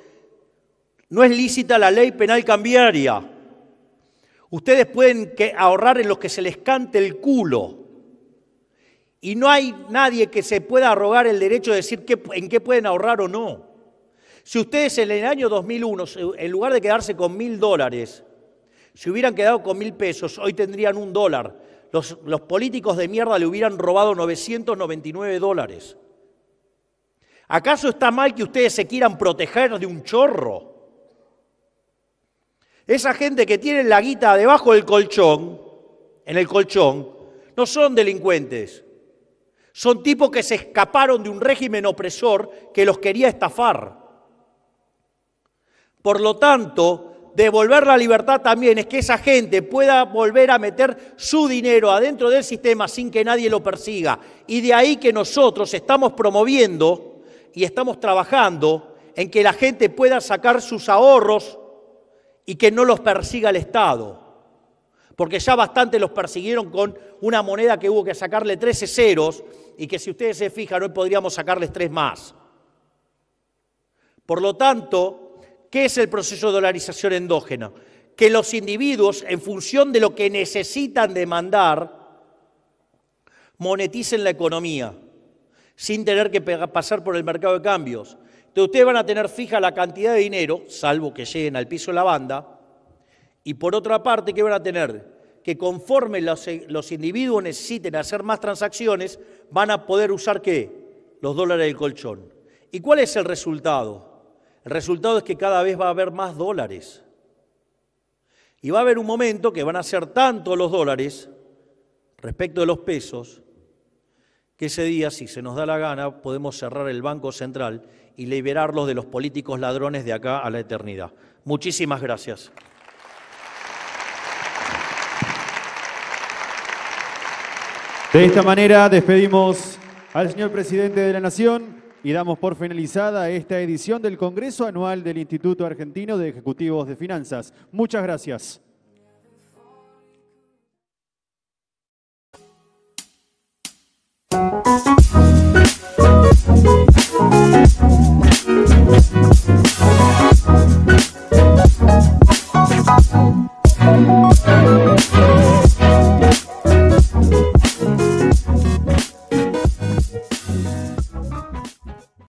No es lícita la ley penal cambiaria. Ustedes pueden ahorrar en los que se les cante el culo. Y no hay nadie que se pueda arrogar el derecho de decir en qué pueden ahorrar o no. Si ustedes en el año 2001, en lugar de quedarse con $1000, si hubieran quedado con 1000 pesos, hoy tendrían $1. Los políticos de mierda le hubieran robado $999. ¿Acaso está mal que ustedes se quieran proteger de un chorro? Esa gente que tiene la guita debajo del colchón, en el colchón, no son delincuentes. Son tipos que se escaparon de un régimen opresor que los quería estafar. Por lo tanto, devolver la libertad también es que esa gente pueda volver a meter su dinero adentro del sistema sin que nadie lo persiga. Y de ahí que nosotros estamos promoviendo y estamos trabajando en que la gente pueda sacar sus ahorros y que no los persiga el Estado. Porque ya bastante los persiguieron con una moneda que hubo que sacarle 13 ceros y que si ustedes se fijan hoy podríamos sacarles 3 más. Por lo tanto, ¿qué es el proceso de dolarización endógena? Que los individuos, en función de lo que necesitan demandar, moneticen la economía, sin tener que pasar por el mercado de cambios. Entonces ustedes van a tener fija la cantidad de dinero, salvo que lleguen al piso de la banda, y por otra parte, ¿qué van a tener? Que conforme los individuos necesiten hacer más transacciones, van a poder usar ¿qué? Los dólares del colchón. ¿Y cuál es el resultado? El resultado es que cada vez va a haber más dólares. Y va a haber un momento que van a ser tantos los dólares respecto de los pesos, que ese día, si se nos da la gana, podemos cerrar el Banco Central y liberarlos de los políticos ladrones de acá a la eternidad. Muchísimas gracias. De esta manera despedimos al señor presidente de la Nación y damos por finalizada esta edición del Congreso Anual del Instituto Argentino de Ejecutivos de Finanzas. Muchas gracias.